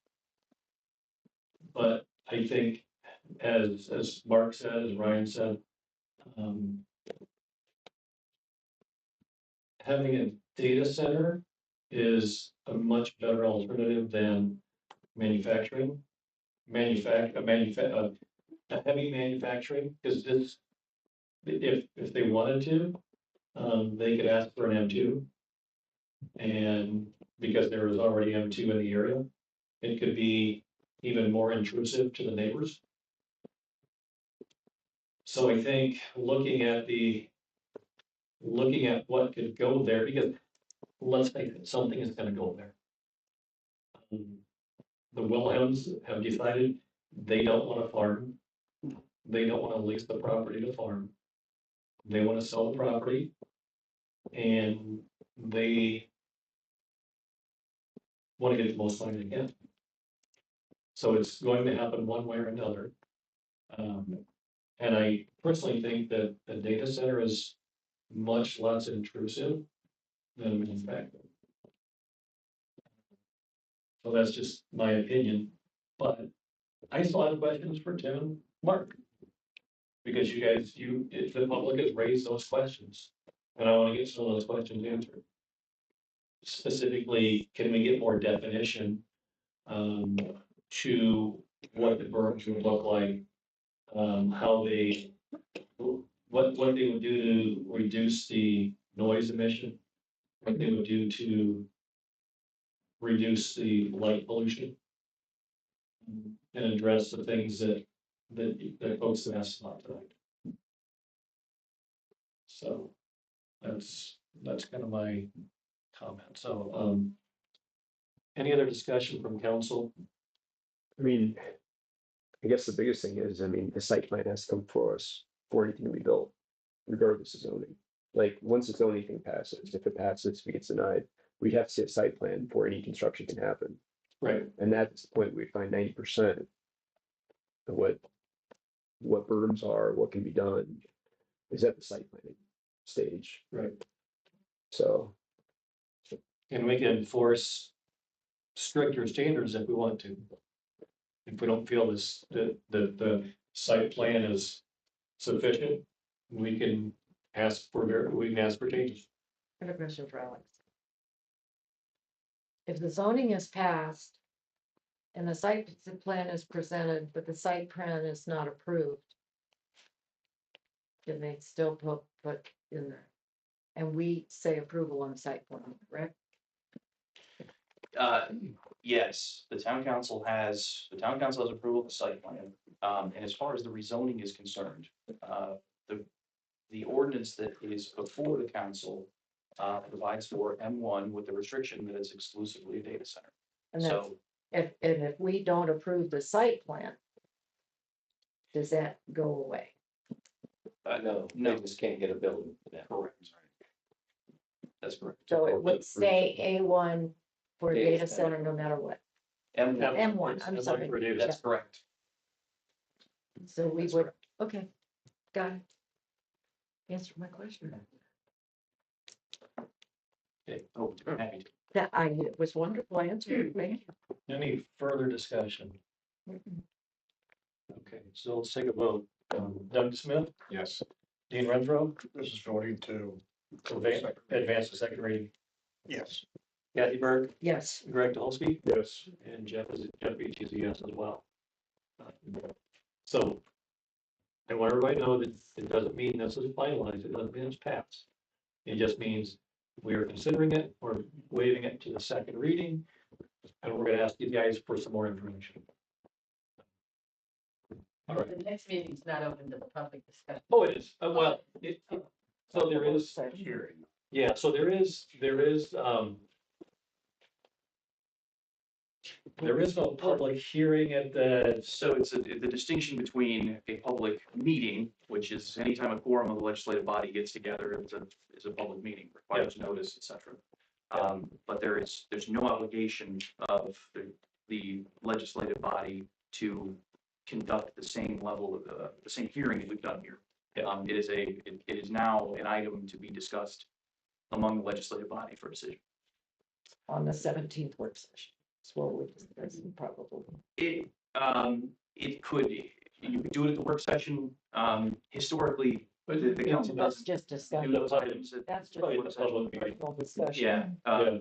But I think as Mark said, as Ryan said, having a data center is a much better alternative than manufacturing. A heavy manufacturing, because this, if they wanted to, they could ask for an M2. And because there is already M2 in the area, it could be even more intrusive to the neighbors. So I think looking at what could go there, because let's face it, something is gonna go there. The Wilhelms have decided they don't wanna farm. They don't wanna lease the property to farm. They wanna sell the property. And they wanna get the most money they can. So it's going to happen one way or another. And I personally think that the data center is much less intrusive than manufacturing. So that's just my opinion, but I still have questions for Tim and Mark. Because you guys, if the public has raised those questions, and I want to get some of those questions answered. Specifically, can we get more definition to what the berms would look like? How they, what they would do to reduce the noise emission? What they would do to reduce the light pollution? And address the things that folks have asked about tonight. So that's kind of my comment. So, any other discussion from council? I mean, I guess the biggest thing is, the site plan has to come for us for anything to be built, regardless of zoning. Like, once the zoning thing passes, if it passes, if it gets denied, we'd have to see a site plan before any construction can happen. Right. And that's the point we find 90% of what berms are, what can be done, is at the site planning stage. Right. So. And we can enforce stricter standards if we want to. If we don't feel that the site plan is sufficient, we can ask for changes. I have a question for Alex. If the zoning is passed and the site plan is presented, but the site plan is not approved, can they still put in there? And we say approval on the site plan, correct? Yes, the town council has approval of the site plan. And as far as the rezoning is concerned, the ordinance that is before the council provides for M1 with the restriction that it's exclusively a data center. And So if we don't approve the site plan, does that go away? No, they just can't get a building for that. Correct. That's correct. So it would stay A1 for a data center no matter what. M1. M1, I'm sorry. That's correct. So we would, okay, got it. Answered my question. Okay. Oh, happy to. That it was wonderful answer. Thank you. Any further discussion? Okay, so let's take a vote. Doug Smith, Yes. Dean Renfro, This is voting to. advance the second reading. Yes. Kathy Burke, Yes. Greg Dolsky, Yes. and Jeff Beach is a yes as well. So I want everybody to know that it doesn't mean this is finalized, it doesn't mean it's passed. It just means we are considering it, we're waiving it to the second reading, and we're gonna ask you guys for some more information. All right. The next meeting's not open to the public discussion. Oh, it is, well, so there is, Hearing. yeah, so there is, there is no public hearing at the, So it's the distinction between a public meeting, which is anytime a quorum of the legislative body gets together, is a public meeting, requires notice, et cetera. But there's no obligation of the legislative body to conduct the same level of the same hearing that we've done here. It is now an item to be discussed among the legislative body for decision. On the 17th work session. That's what we're discussing probably. It could, you could do it at the work session. Historically, the council That's doesn't just do discussion. those items. That's just probably a the public meeting. personal discussion. Yeah,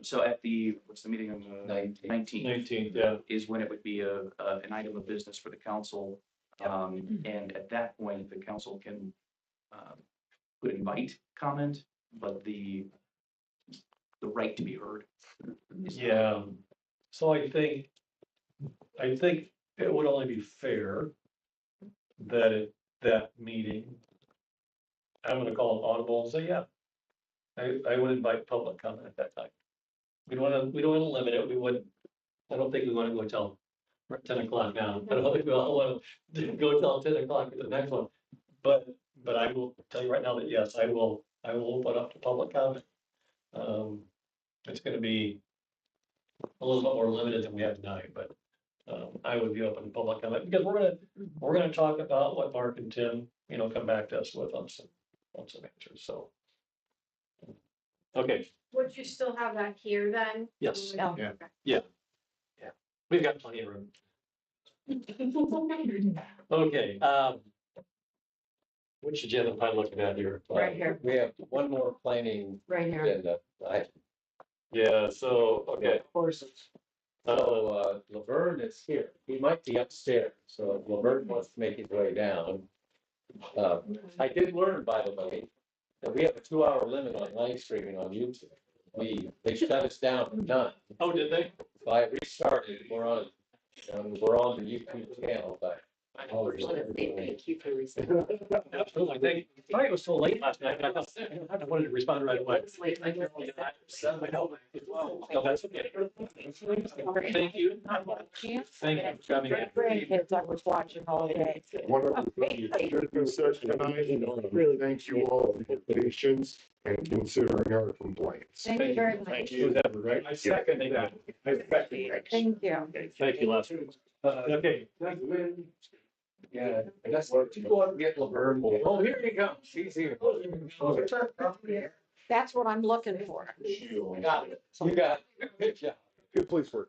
so at what's the meeting on the 19th. 19th, yeah. is when it would be an item of business for the council. And at that point, the council can, could invite comment, but the right to be heard. Yeah, so I think it would only be fair that that meeting, I'm gonna call it audible and say, yeah. I would invite public comment at that time. We don't wanna limit it, I don't think we wanna go till 10 o'clock now. I don't think we all wanna go till 10 o'clock at the next one. But I will tell you right now that yes, I will open up to public comment. It's gonna be a little bit more limited than we have tonight, but I would be open to public comment because we're gonna talk about what Mark and Tim, come back to us with on some answers, so. Okay, Would you still have that here then? yes, Yeah. yeah, we've got plenty of room. Okay, which agenda am I looking at here? Right here, We have one more planning right here. agenda. Yeah, so, okay. Of course, so Laverne is here. He might be upstairs, so if Laverne wants to make his way down. I did learn, by the way, that we have a 2-hour limit on live streaming on YouTube. They shut us down at 9. Oh, did they? So I restarted, we're on the YouTube channel, but. Thank you for Absolutely. Sorry it was so late last night. I wanted to respond right away. I know. No, that's okay. Thank you. Thank you for coming in. Grandkids I was watching all day. Wonderful. Good discussion tonight, and I really thank you all for your patience and considering our complaints. Thank you very much. Thank you. Right? I second that. Thank you. Thank you, Les. Okay. Yeah, I guess you go up and get Laverne. Oh, here he comes. He's here. That's what I'm looking for. You got it. You got it. Good job. Good police work.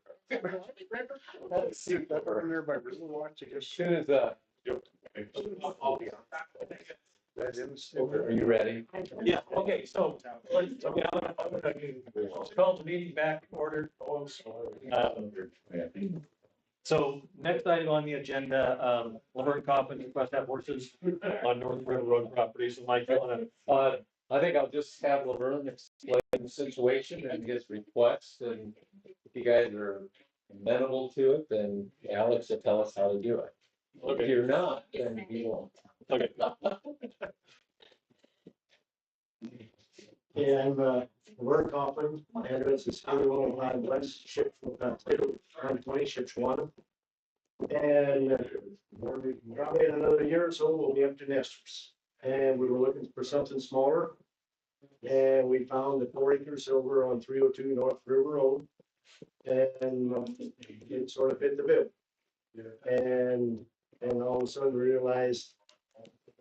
Let's see. As soon as, are you ready? Yeah, okay, so, let's call the meeting back in order. So next item on the agenda, Laverne Coffin request to have horses on North River Road property. So Mike, you wanna? I think I'll just have Laverne explain the situation and his request, and if you guys are amenable to it, then Alex will tell us how to do it. Okay. If you're not, then he won't. Okay. Yeah, I'm Laverne Coffin. My address is 4105 West Ship, 20 Ship's One. And we're probably in another year or so, we'll be empty nesters. And we were looking for something smaller. And we found the 4 acres over on 302 North River Road. And it sort of fit the bill. And all of a sudden realized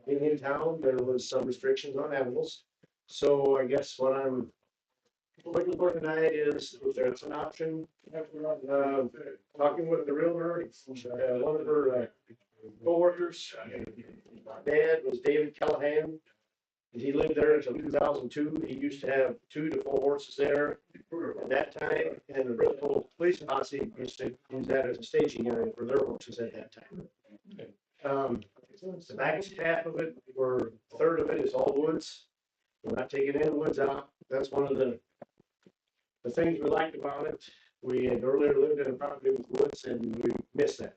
being in town, there was some restrictions on animals. So I guess what I'm looking for tonight is if there's an option, talking with the realtor, one of her co-workers, dad was David Callahan. he lived there until 2002. He used to have 2 to 4 horses there at that time, and the Bristol Police Posse used to use that as a staging area for their horses at that time. The back half of it, or a third of it, is all woods. We're not taking any woods out. That's one of the things we liked about it. We had earlier lived in a property with woods, and we missed that.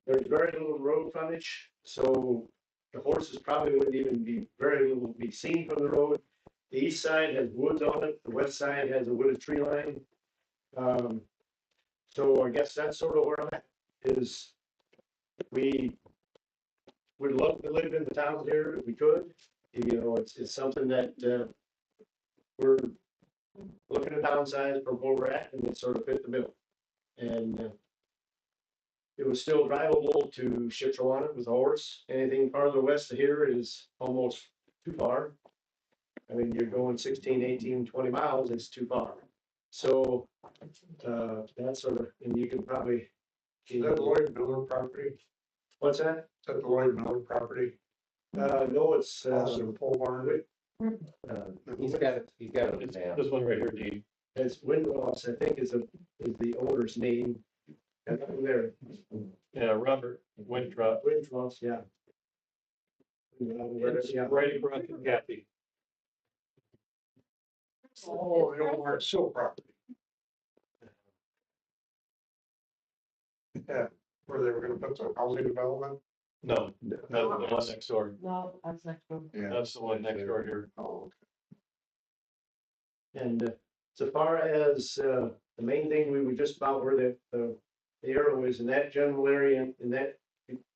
There's very little road frontage, so the horses probably wouldn't even be, very little be seen from the road. The east side has woods on it, the west side has a wooded tree line. So I guess that's sort of where I'm at, is we would love to live in the town here if we could. You know, it's something that, we're looking to downsize from where we're at, and it sort of fit the middle. And, it was still drivable to Shipshewana with a horse. Anything farther west of here is almost too far. I mean, you're going 16, 18, 20 miles, it's too far. So, that's sort of, and you can probably. Is that Lloyd Miller property? What's that? Is that the Lloyd Miller property? No, it's, also pole barn. He's got it now. This one right here, Dean. It's Windross, I think is the owner's name. That's there. Yeah, Robert Winthrop. Windross, yeah. It's right across from Kathy. Oh, the old Hart Sill property. Yeah, where they were gonna put the housing development? No, that's the one next door. No, that's next one. Yeah. That's the one next door here. Oh. And so far as the main thing, we were just about where the arrow is in that general area, in that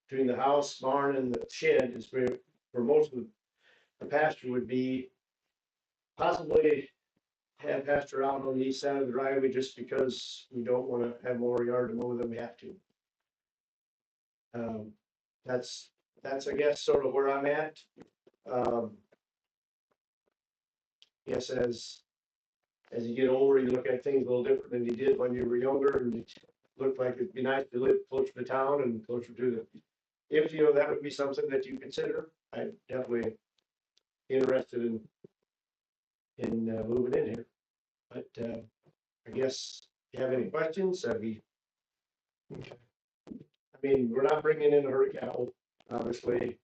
between the house, barn, and the shed is where most of the pasture would be. Possibly have pasture out on the east side of the driveway just because we don't want to have more yard to mow than we have to. That's I guess sort of where I'm at. Yes, as you get older, you look at things a little different than you did when you were younger, and it looked like it'd be nice to live closer to town and closer to the. If you know that would be something that you consider, I'm definitely interested in moving in here. But I guess if you have any questions, I'd be. Okay. I mean, we're not bringing in a herd of cattle, obviously.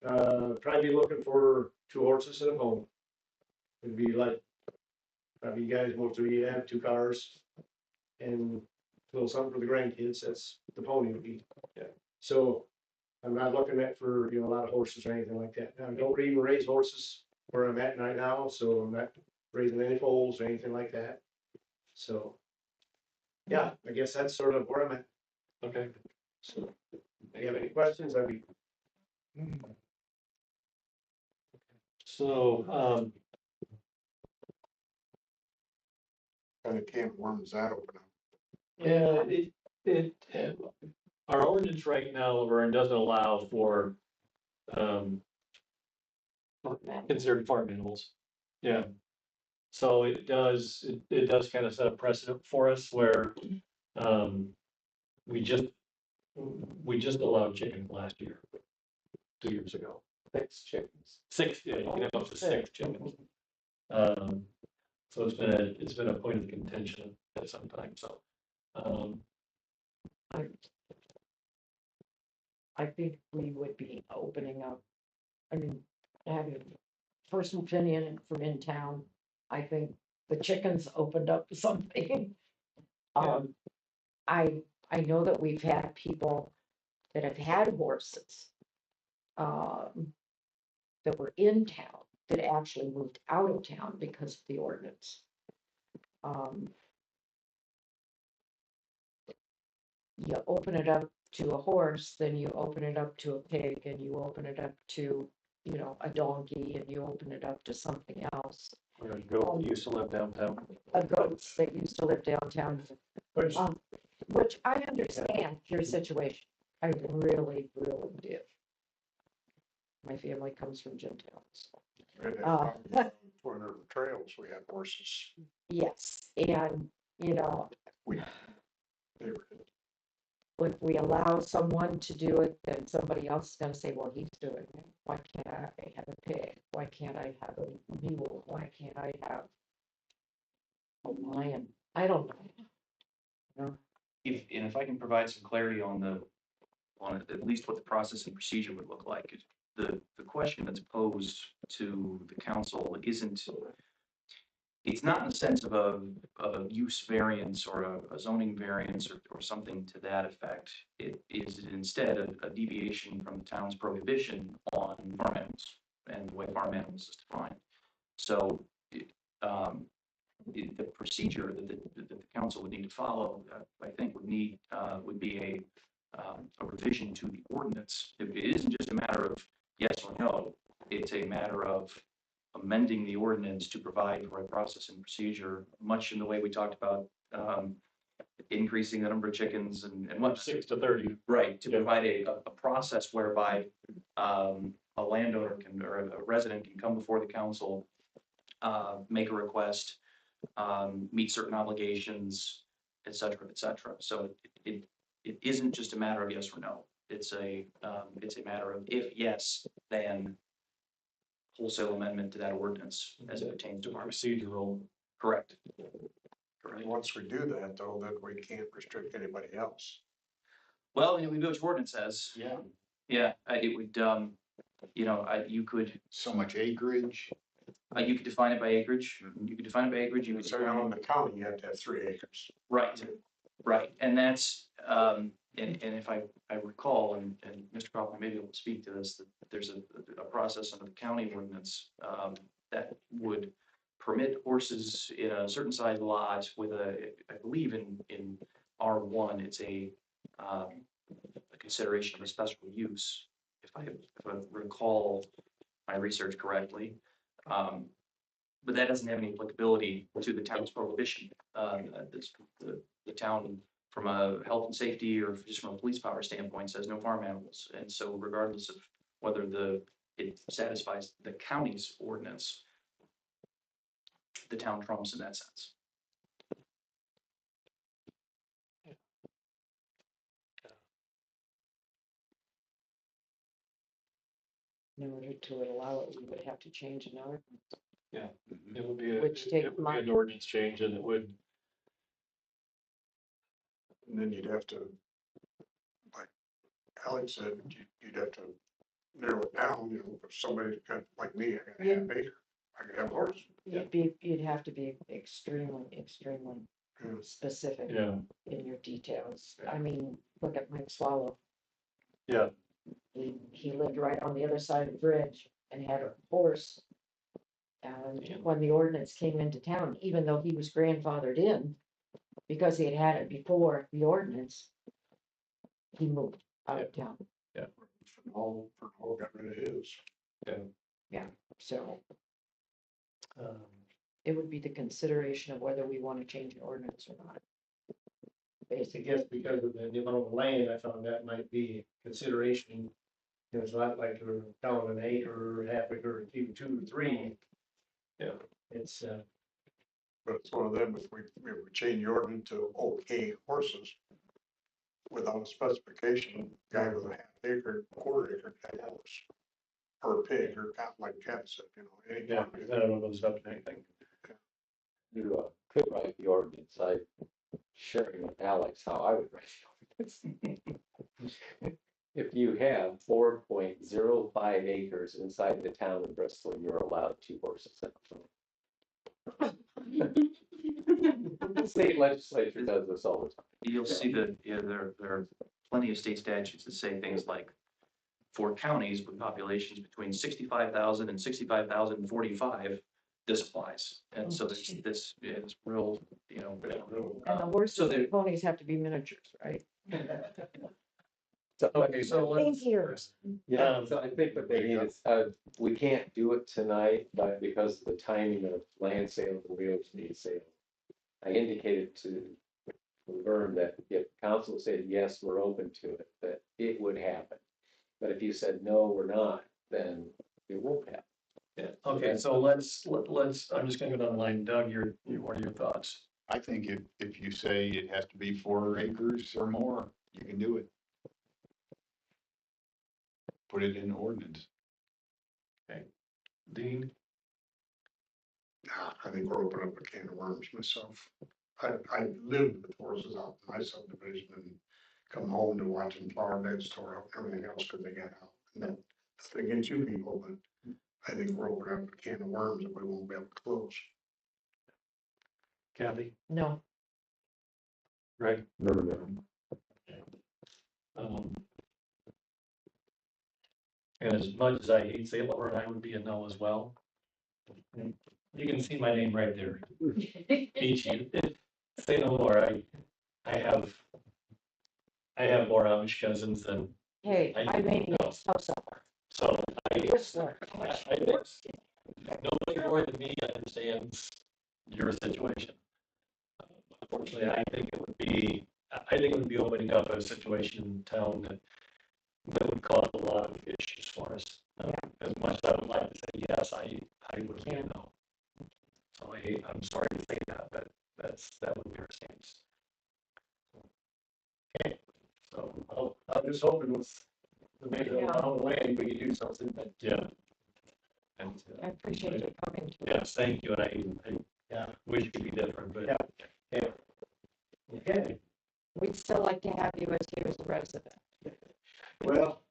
Probably be looking for 2 horses and a pony. It'd be like, probably you guys, most of you have 2 cars and a little something for the grandkids. That's the pony would be. Yeah. So I'm not looking at for, a lot of horses or anything like that. Now, I don't even raise horses where I'm at right now, so I'm not raising any foals or anything like that. So, yeah, I guess that's sort of where I'm at. Okay. So, if you have any questions, I'd be. So, Kind of can of worms that open up. yeah, our ordinance right now, Laverne, doesn't allow for, considered farm animals. Yeah. So it does kind of set a precedent for us where, we just allowed chickens last year, 2 years ago. 6 chickens. 6, yeah, you can have up to 6 chickens. So it's been a point of contention at some time, so. I think we would be opening up, I mean, having personal opinion from in town, I think the chickens opened up something. I know that we've had people that have had horses, that were in town, that actually moved out of town because of the ordinance. You open it up to a horse, then you open it up to a pig, and you open it up to, a donkey, and you open it up to something else. Or a goat used to live downtown. A goat that used to live downtown. Which I understand your situation. I really, really do. My family comes from Jim Towns. When there were trails, we had horses. Yes, and, We, they were if we allow someone to do it, then somebody else is gonna say, well, he's doing it. Why can't I have a pig? Why can't I have a mule? Why can't I have a lion? I don't know. If I can provide some clarity on at least what the process and procedure would look like. The question that's posed to the council it's not in the sense of a use variance or a zoning variance or something to that effect. It is instead a deviation from the town's prohibition on farm animals and the way farm animals is defined. So the procedure that the council would need to follow, I think would be a revision to the ordinance. It isn't just a matter of yes or no, it's a matter of amending the ordinance to provide for a process and procedure, much in the way we talked about increasing the number of chickens and what. 6 to 30. Right, to provide a process whereby a landowner or a resident can come before the council, make a request, meet certain obligations, et cetera, et cetera. So it isn't just a matter of yes or no. It's a matter of if yes, then wholesale amendment to that ordinance as it pertains to our procedural. Correct. Once we do that, though, then we can't restrict anybody else. Well, we know which ordinance says. Yeah. Yeah, it would, you could. So much acreage. You could define it by acreage. You could define it by acreage. You could. So now in the county, you have to have 3 acres. Right, right. And that's, and if I recall, and Mr. Kaufman maybe will speak to this, that there's a process under the county ordinance that would permit horses in a certain size lot with I believe in R1, it's a consideration of a special use, if I recall my research correctly. But that doesn't have any applicability to the town's prohibition. The town, from a health and safety or just from a police power standpoint, says no farm animals. And so regardless of whether it satisfies the county's ordinance, the town trumps in that sense. In order to allow it, we would have to change an ordinance. Yeah, it would be Which take it would be months. an ordinance change, and it would. And then you'd have to, like Alex said, you'd have to narrow it down, if somebody's got, like me, I got a half acre, I could have a horse. You'd have to be extremely Yeah. specific Yeah. in your details. I mean, look at Mike Swallow. Yeah. He lived right on the other side of the bridge and had a horse. And when the ordinance came into town, even though he was grandfathered in, because he had it before the ordinance, he moved out of town. Yeah. All got rid of his. Yeah, so it would be the consideration of whether we want to change an ordinance or not. I Basically, guess because of the amount of land, I thought that might be consideration. It's not like we're down an acre or half acre, even 2 or 3. Yeah. It's, but it's one of them, if we change the ordinance to okay horses without a specification, guy with a half acre, quarter acre can have horse. Or a pig, or like Ken said, any. Yeah, I don't know if it's up to anything. You could write the ordinance. I'm sharing with Alex how I would write the ordinance. If you have 4.05 acres inside the town of Bristol, you're allowed 2 horses. The state legislature does this all the time. You'll see that there are plenty of state statutes that say things like, for counties with populations between 65,000 and 65,045, this applies. And so this is real, and the horses and ponies have to be miniatures, right? Okay, so Thank you. Yeah, so I think what they mean is, we can't do it tonight, but because of the timing of land sales and real estate sales. I indicated to Vern that if council said, yes, we're open to it, that it would happen. But if you said, no, we're not, then it won't happen. Yeah, okay, so let's, I'm just gonna go down the line. Doug, what are your thoughts? I think if you say it has to be 4 acres or more, you can do it. Put it in ordinance. Dean? Nah, I think we're opening up a can of worms myself. I lived with horses out in my subdivision and come home to watch them flower beds tore up and everything else because they got out. And then, nothing against you people, but I think we're opening up a can of worms that we won't be able to close. Kathy? No, Greg? No. Um, And as much as I hate St. Laurent, I would be a no as well. You can see my name right there. Beachy. St. Laurent, I have more Amish cousins than, hey, I made no supper. so Whistler. I think nobody more than me understands your situation. Unfortunately, I think it would be opening up a situation in town that would cause a lot of issues for us. As much as I would like to say yes, I would say no. So I'm sorry to say that, but that would be our stance. Okay, so I'm just hoping with the mayor along the way, we can do something, but yeah. And, I appreciate you coming. yes, thank you, and I wish it could be different, but yeah. Okay. We'd still like to have you as here as a resident. Well,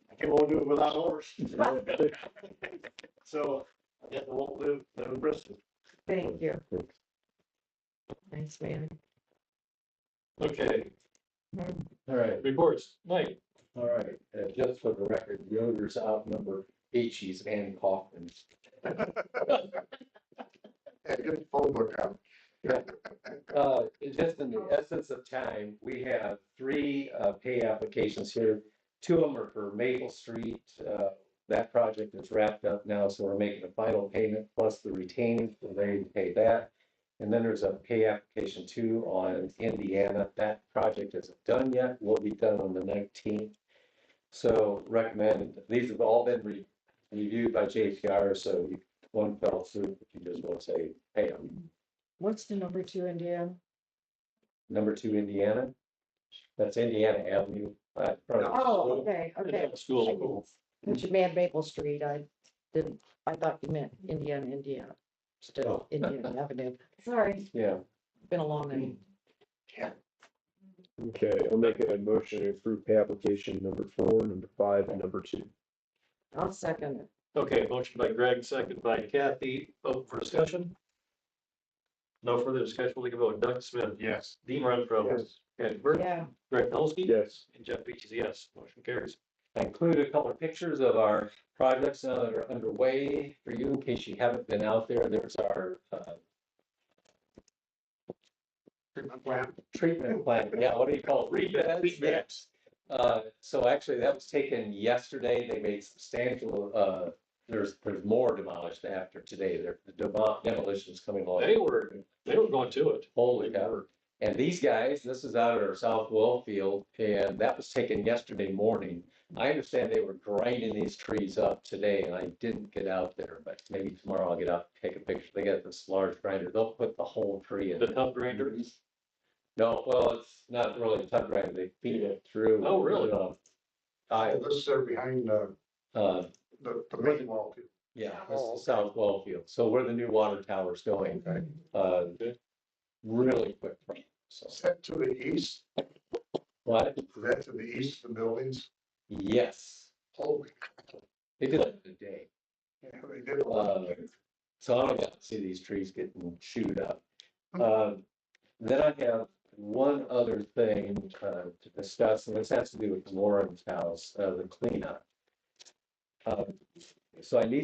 I can only do it without horse. So, I guess I won't live in Bristol. Thank you. Thanks, man. Okay, All right, reports, Mike. all right, just for the record, the others outnumber H's and Kaufman's. Yeah, get the phone book out. Just in the essence of time, we have three pay applications here. Two of them are for Maple Street. That project is wrapped up now, so we're making a final payment plus the retaining, so they pay that. And then there's a pay application 2 on Indiana. That project isn't done yet, will be done on the 19th. So recommend, these have all been reviewed by JPR, so one fell through, if you just want to say, pay them. What's the number 2 Indiana? Number 2, Indiana. That's Indiana Avenue. Oh, okay. School. Since you meant Maple Street, I thought you meant Indiana. Still Indiana Avenue. Sorry. Yeah. Been a long night. Okay, I'll make a motion to approve pay application number 4, number 5, and number 2. I'll second it. Okay, motion by Greg, second by Kathy. Vote for discussion. No further discussion. We can vote. Doug Smith. Yes. Dean Renfro. Yes. Kathy Burke. Yeah. Greg Dolsky. Yes. And Jeff Beach is yes. Motion carries. I included a couple of pictures of our projects that are underway for you in case you haven't been out there. There's our treatment plant. Yeah, what do you call it? Rebeds? Yes. So actually that was taken yesterday. They made substantial, there's more demolished after today. The demolition is coming along. They were going to it. Holy cow. And these guys, this is out at our South Well field, and that was taken yesterday morning. I understand they were grinding these trees up today, and I didn't get out there, but maybe tomorrow I'll get out and take a picture. They got this large grinder. They'll put the whole tree in. The tough grinders? No, well, it's not really a tub grinder. They feed it through. Oh, really? This is there behind the main wall. Yeah, this is the South Well field. So where the new water tower's going, right? Really quick. So. Is that to the east? What? Is that to the east of the buildings? Yes. Holy. They did it in a day. Yeah, they did it. So I don't get to see these trees getting chewed up. Then I have one other thing to discuss, and this has to do with Lauren's house, the cleanup. So I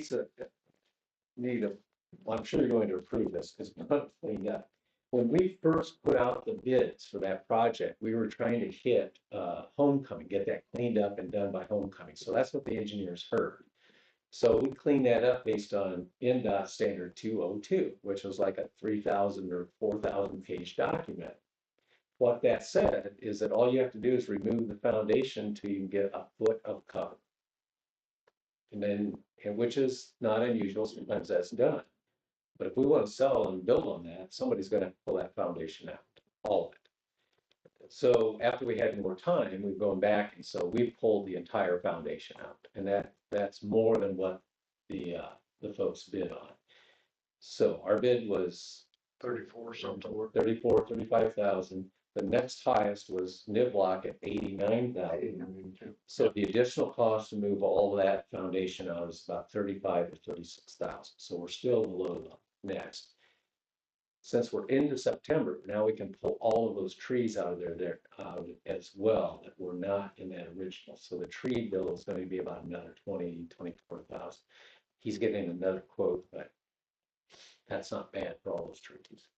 well, I'm sure you're going to approve this because it's not cleaned up. When we first put out the bids for that project, we were trying to hit homecoming, get that cleaned up and done by homecoming. So that's what the engineers heard. So we cleaned that up based on NDOT standard 202, which was like a 3,000 or 4,000 page document. What that said is that all you have to do is remove the foundation till you can get a foot of cover. And which is not unusual, sometimes that's done. But if we want to sell and build on that, somebody's going to pull that foundation out, all of it. So after we had more time, we've gone back, and so we pulled the entire foundation out, and that's more than what the folks bid on. So our bid was 34 something. 35,000. The next highest was Niblock at 89,000. So the additional cost to move all of that foundation out is about 35 to 36,000. So we're still below the next. Since we're into September, now we can pull all of those trees out of there as well that were not in that original. So the tree bill is going to be about another 24,000. He's getting another quote, but that's not bad for all those trees.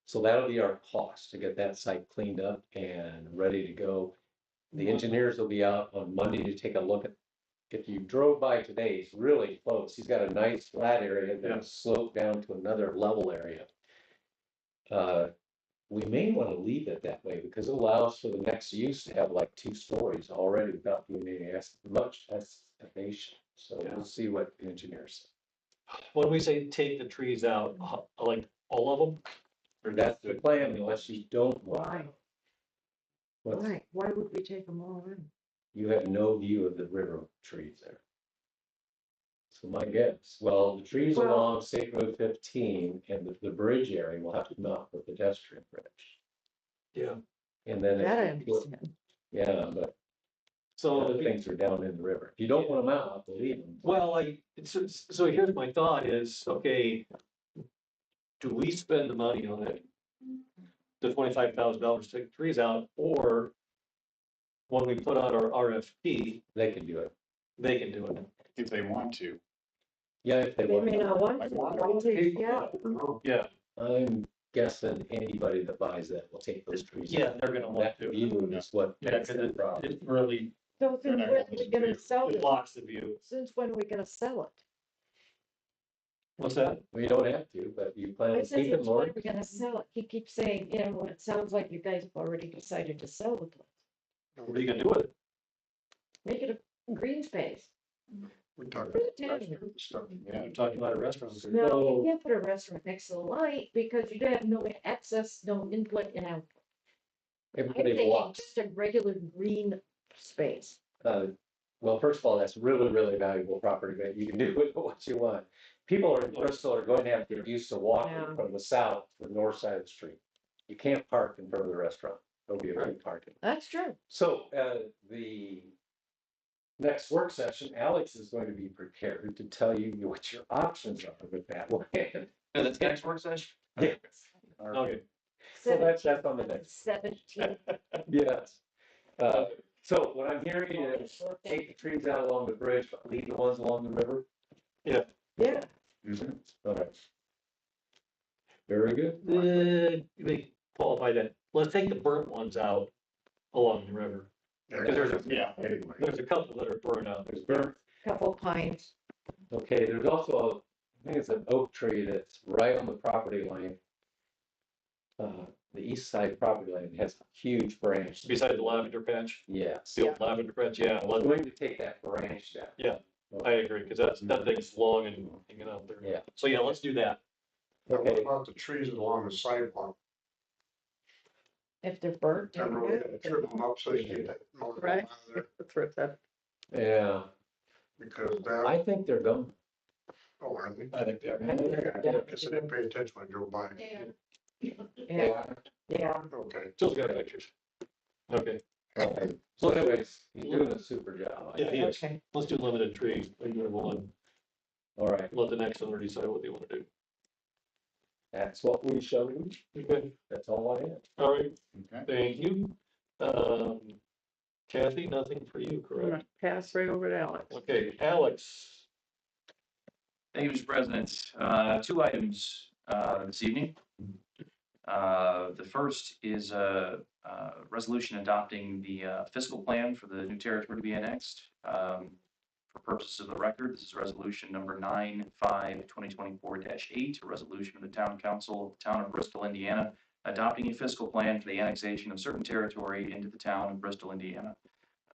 So that'll be our cost to get that site cleaned up and ready to go. The engineers will be out on Monday to take a look at. If you drove by today, it's really close. He's got a nice flat area that's sloped down to another level area. We may want to leave it that way because it allows for the next use to have like 2 stories already without doing any much estimation. So we'll see what the engineers say. When we say take the trees out, like all of them? Or that's the plan unless you don't want. Why? Why would we take them all in? You have no view of the river trees there. So my guess, well, the trees along State Road 15 and the bridge area will have to come out for pedestrian bridge. Yeah. And then. That I understand. Yeah, but. So other things are down in the river. If you don't want them out, leave them. Well, so here's my thought is, okay, do we spend the money on it? The $25,000 to take trees out, or when we put out our RFP, they can do it. They can do it. If they want to. Yeah, if they They want. may not want to. Yeah. Yeah. I'm guessing anybody that buys that will take those trees. Yeah, they're gonna want to. View is what. Yeah, because it really So since when are we gonna sell it? blocks the view. Since when are we gonna sell it? What's that? Well, you don't have to, but you plan I on said, keeping since when more. are we gonna sell it? He keeps saying, you know, it sounds like you guys have already decided to sell the place. What are you gonna do with it? Make it a green space. We're talking Put it about down. stuff. Yeah, I'm talking about a restaurant. No, you can't put a restaurant next to the light because you have no access, no input and output. I'm Everybody thinking walks. just a regular green space. Well, first of all, that's really valuable property that you can do with what you want. People in Bristol are going to have to get used to walking from the south to the north side of the street. You can't park in front of the restaurant. There'll be a big parking. That's true. So, the next work session, Alex is going to be prepared to tell you what your options are with that land. Yeah, that's next work session. Yes. Okay. So that's on the next. 17. Yes. So what I'm hearing is take the trees out along the bridge, but leave the ones along the river. Yeah. Yeah. All right. Very good. Let me qualify that. Let's take the burnt ones out along the river. Because there's a couple that are burned out. There's burnt. Couple pines. Okay, there's also, I think it's an oak tree that's right on the property line. The east side property line has a huge branch. Beside the lavender patch? Yes. The old lavender patch, yeah. I'm going to take that branch down. Yeah, I agree, because that thing's long and hanging out there. Yeah. So yeah, let's do that. What about the trees along the sidewalk? If they're burnt. Never really gonna trim them up so you can mow them Right. out of there, That's what that. Yeah, because that, I think they're gone. oh, I think. I think they are. I guess I didn't pay attention when I drove by. Yeah. Yeah. Okay. Jill's got pictures. Okay. So anyways, he's doing a super job. Yeah, he is. Okay. Let's do limited trees. Leave it alone. All right, Let the next owner decide what they want to do. that's what we shall do. Okay. That's all I have. All right. Okay. Thank you. Kathy, nothing for you, correct? Pass right over to Alex. Okay, Alex. Thank you, Mr. President. 2 items this evening. The first is a resolution adopting the fiscal plan for the new territory to be annexed. For purposes of the record, this is resolution number 95-2024-8, a resolution of the Town Council of the Town of Bristol, Indiana, adopting a fiscal plan for the annexation of certain territory into the town of Bristol, Indiana.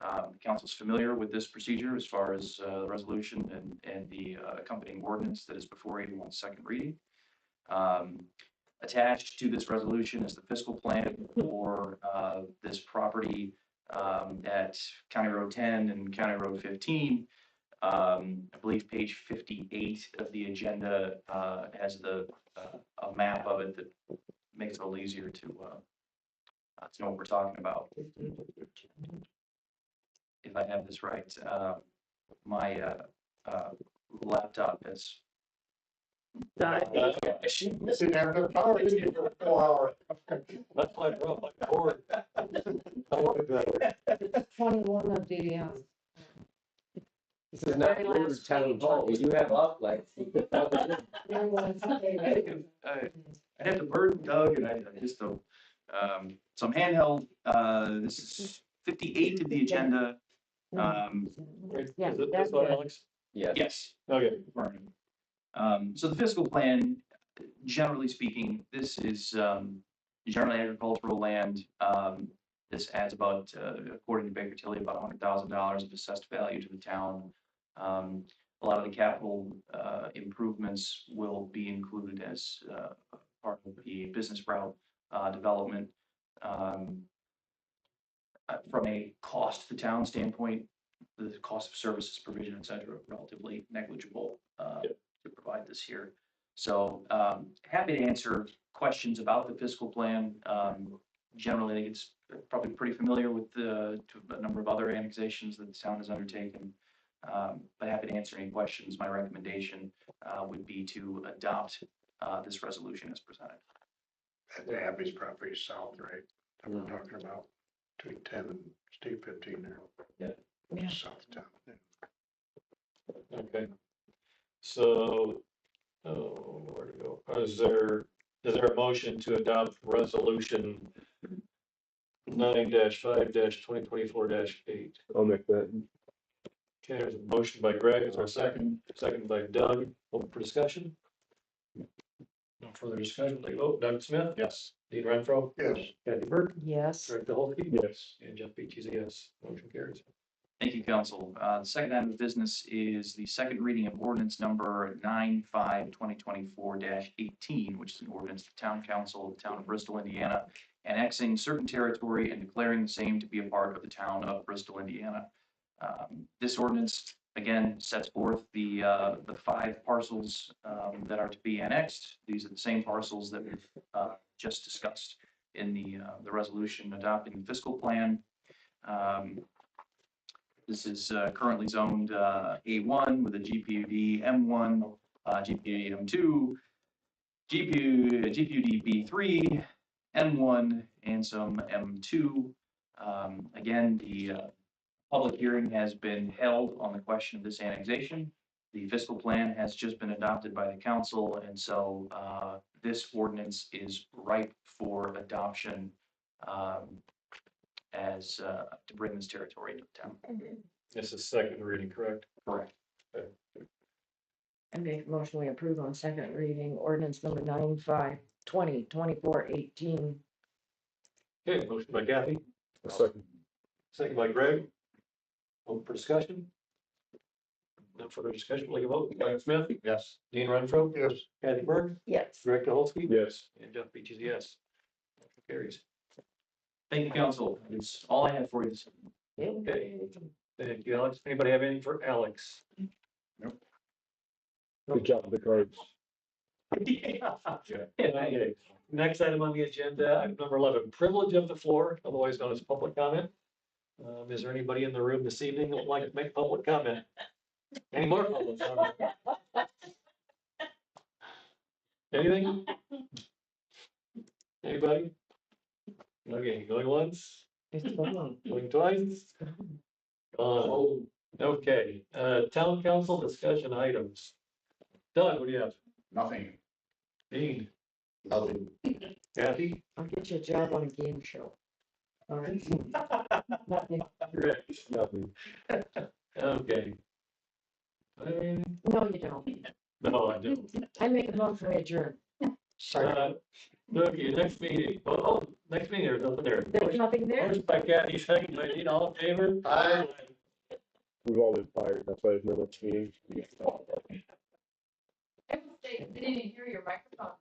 The council's familiar with this procedure as far as the resolution and the accompanying ordinance that is before you on second reading. Attached to this resolution is the fiscal plan for this property at County Road 10 and County Road 15. I believe page 58 of the agenda has a map of it that makes it a little easier to know what we're talking about. If I have this right, my laptop is. Sit down, they're probably looking for a 4 hour. That's why I brought my board. I want it better. 21 of the, This is not Very your last town page. hall, you have off lights. I'd have to burden Doug and I just some handheld. This is 58 of the agenda. Yeah, Is it that's this one, it. Alex? Yes. Okay. So the fiscal plan, generally speaking, this is generally agricultural land. This adds about, according to Baker Tilly, about $100,000 of assessed value to the town. A lot of the capital improvements will be included as part of the business route development. From a cost to town standpoint, the cost of services, provision, et cetera, relatively negligible to provide this here. So happy to answer questions about the fiscal plan. Generally, I think it's probably pretty familiar with a number of other annexations that the town has undertaken. But happy to answer any questions. My recommendation would be to adopt this resolution as presented. The Abby's property is south, right? That we're talking about between 10 and State 15 there. Yeah. South of town. Okay. So, where to go? Is there a motion to adopt resolution 9-5-2024-8? I'll make that. Okay, there's a motion by Greg, is there a second? Second by Doug, open for discussion? No further discussion, take a vote. Doug Smith? Yes. Dean Renfro? Yes. Kathy Burke? Yes. Greg Dolsky? Yes. And Jeff Beach is a yes. Motion carries. Thank you, council. The second item of business is the second reading of ordinance number 9-5-2024-18, which is an ordinance of the town council of the town of Bristol, Indiana, annexing certain territory and declaring the same to be a part of the town of Bristol, Indiana. This ordinance, again, sets forth the 5 parcels that are to be annexed. These are the same parcels that we've just discussed in the resolution adopting the fiscal plan. This is currently zoned A1 with a GPUD M1, GPUD M2, GPUD B3, M1, and some M2. Again, the public hearing has been held on the question of this annexation. The fiscal plan has just been adopted by the council, and so this ordinance is ripe for adoption as to bring this territory into the town. This is second reading, correct? Correct. Okay. I make a motion we approve on second reading ordinance number 9-5-2024-18. Okay, motion by Kathy, A second. second by Greg. Open for discussion? No further discussion, take a vote. Doug Smith? Yes. Dean Renfro? Yes. Kathy Burke? Yes. Greg Dolsky? Yes. And Jeff Beach is a yes. Motion carries. Thank you, council. It's all I have for you this evening. Okay. Thank you, Alex. Anybody have anything for Alex? Good job with the cards. Okay. Next item on the agenda, item number 11, privilege of the floor, otherwise known as public comment. Is there anybody in the room this evening that would like to make public comment? Any more public comment? Anything? Anybody? Okay, going once, going twice. Okay, town council discussion items. Doug, what do you have? Nothing. Dean? Nothing. Kathy? I'll get you a job on a game show. All right. Nothing. Rick? Nothing. Okay. No, you don't. No, I don't. I make a motion we adjourn. Okay, next meeting, next meeting, there's nothing there. There's nothing there. Motion by Kathy, second by Dean, all in favor? Aye. We've all been fired, that's why there's no next meeting. I didn't hear your microphone.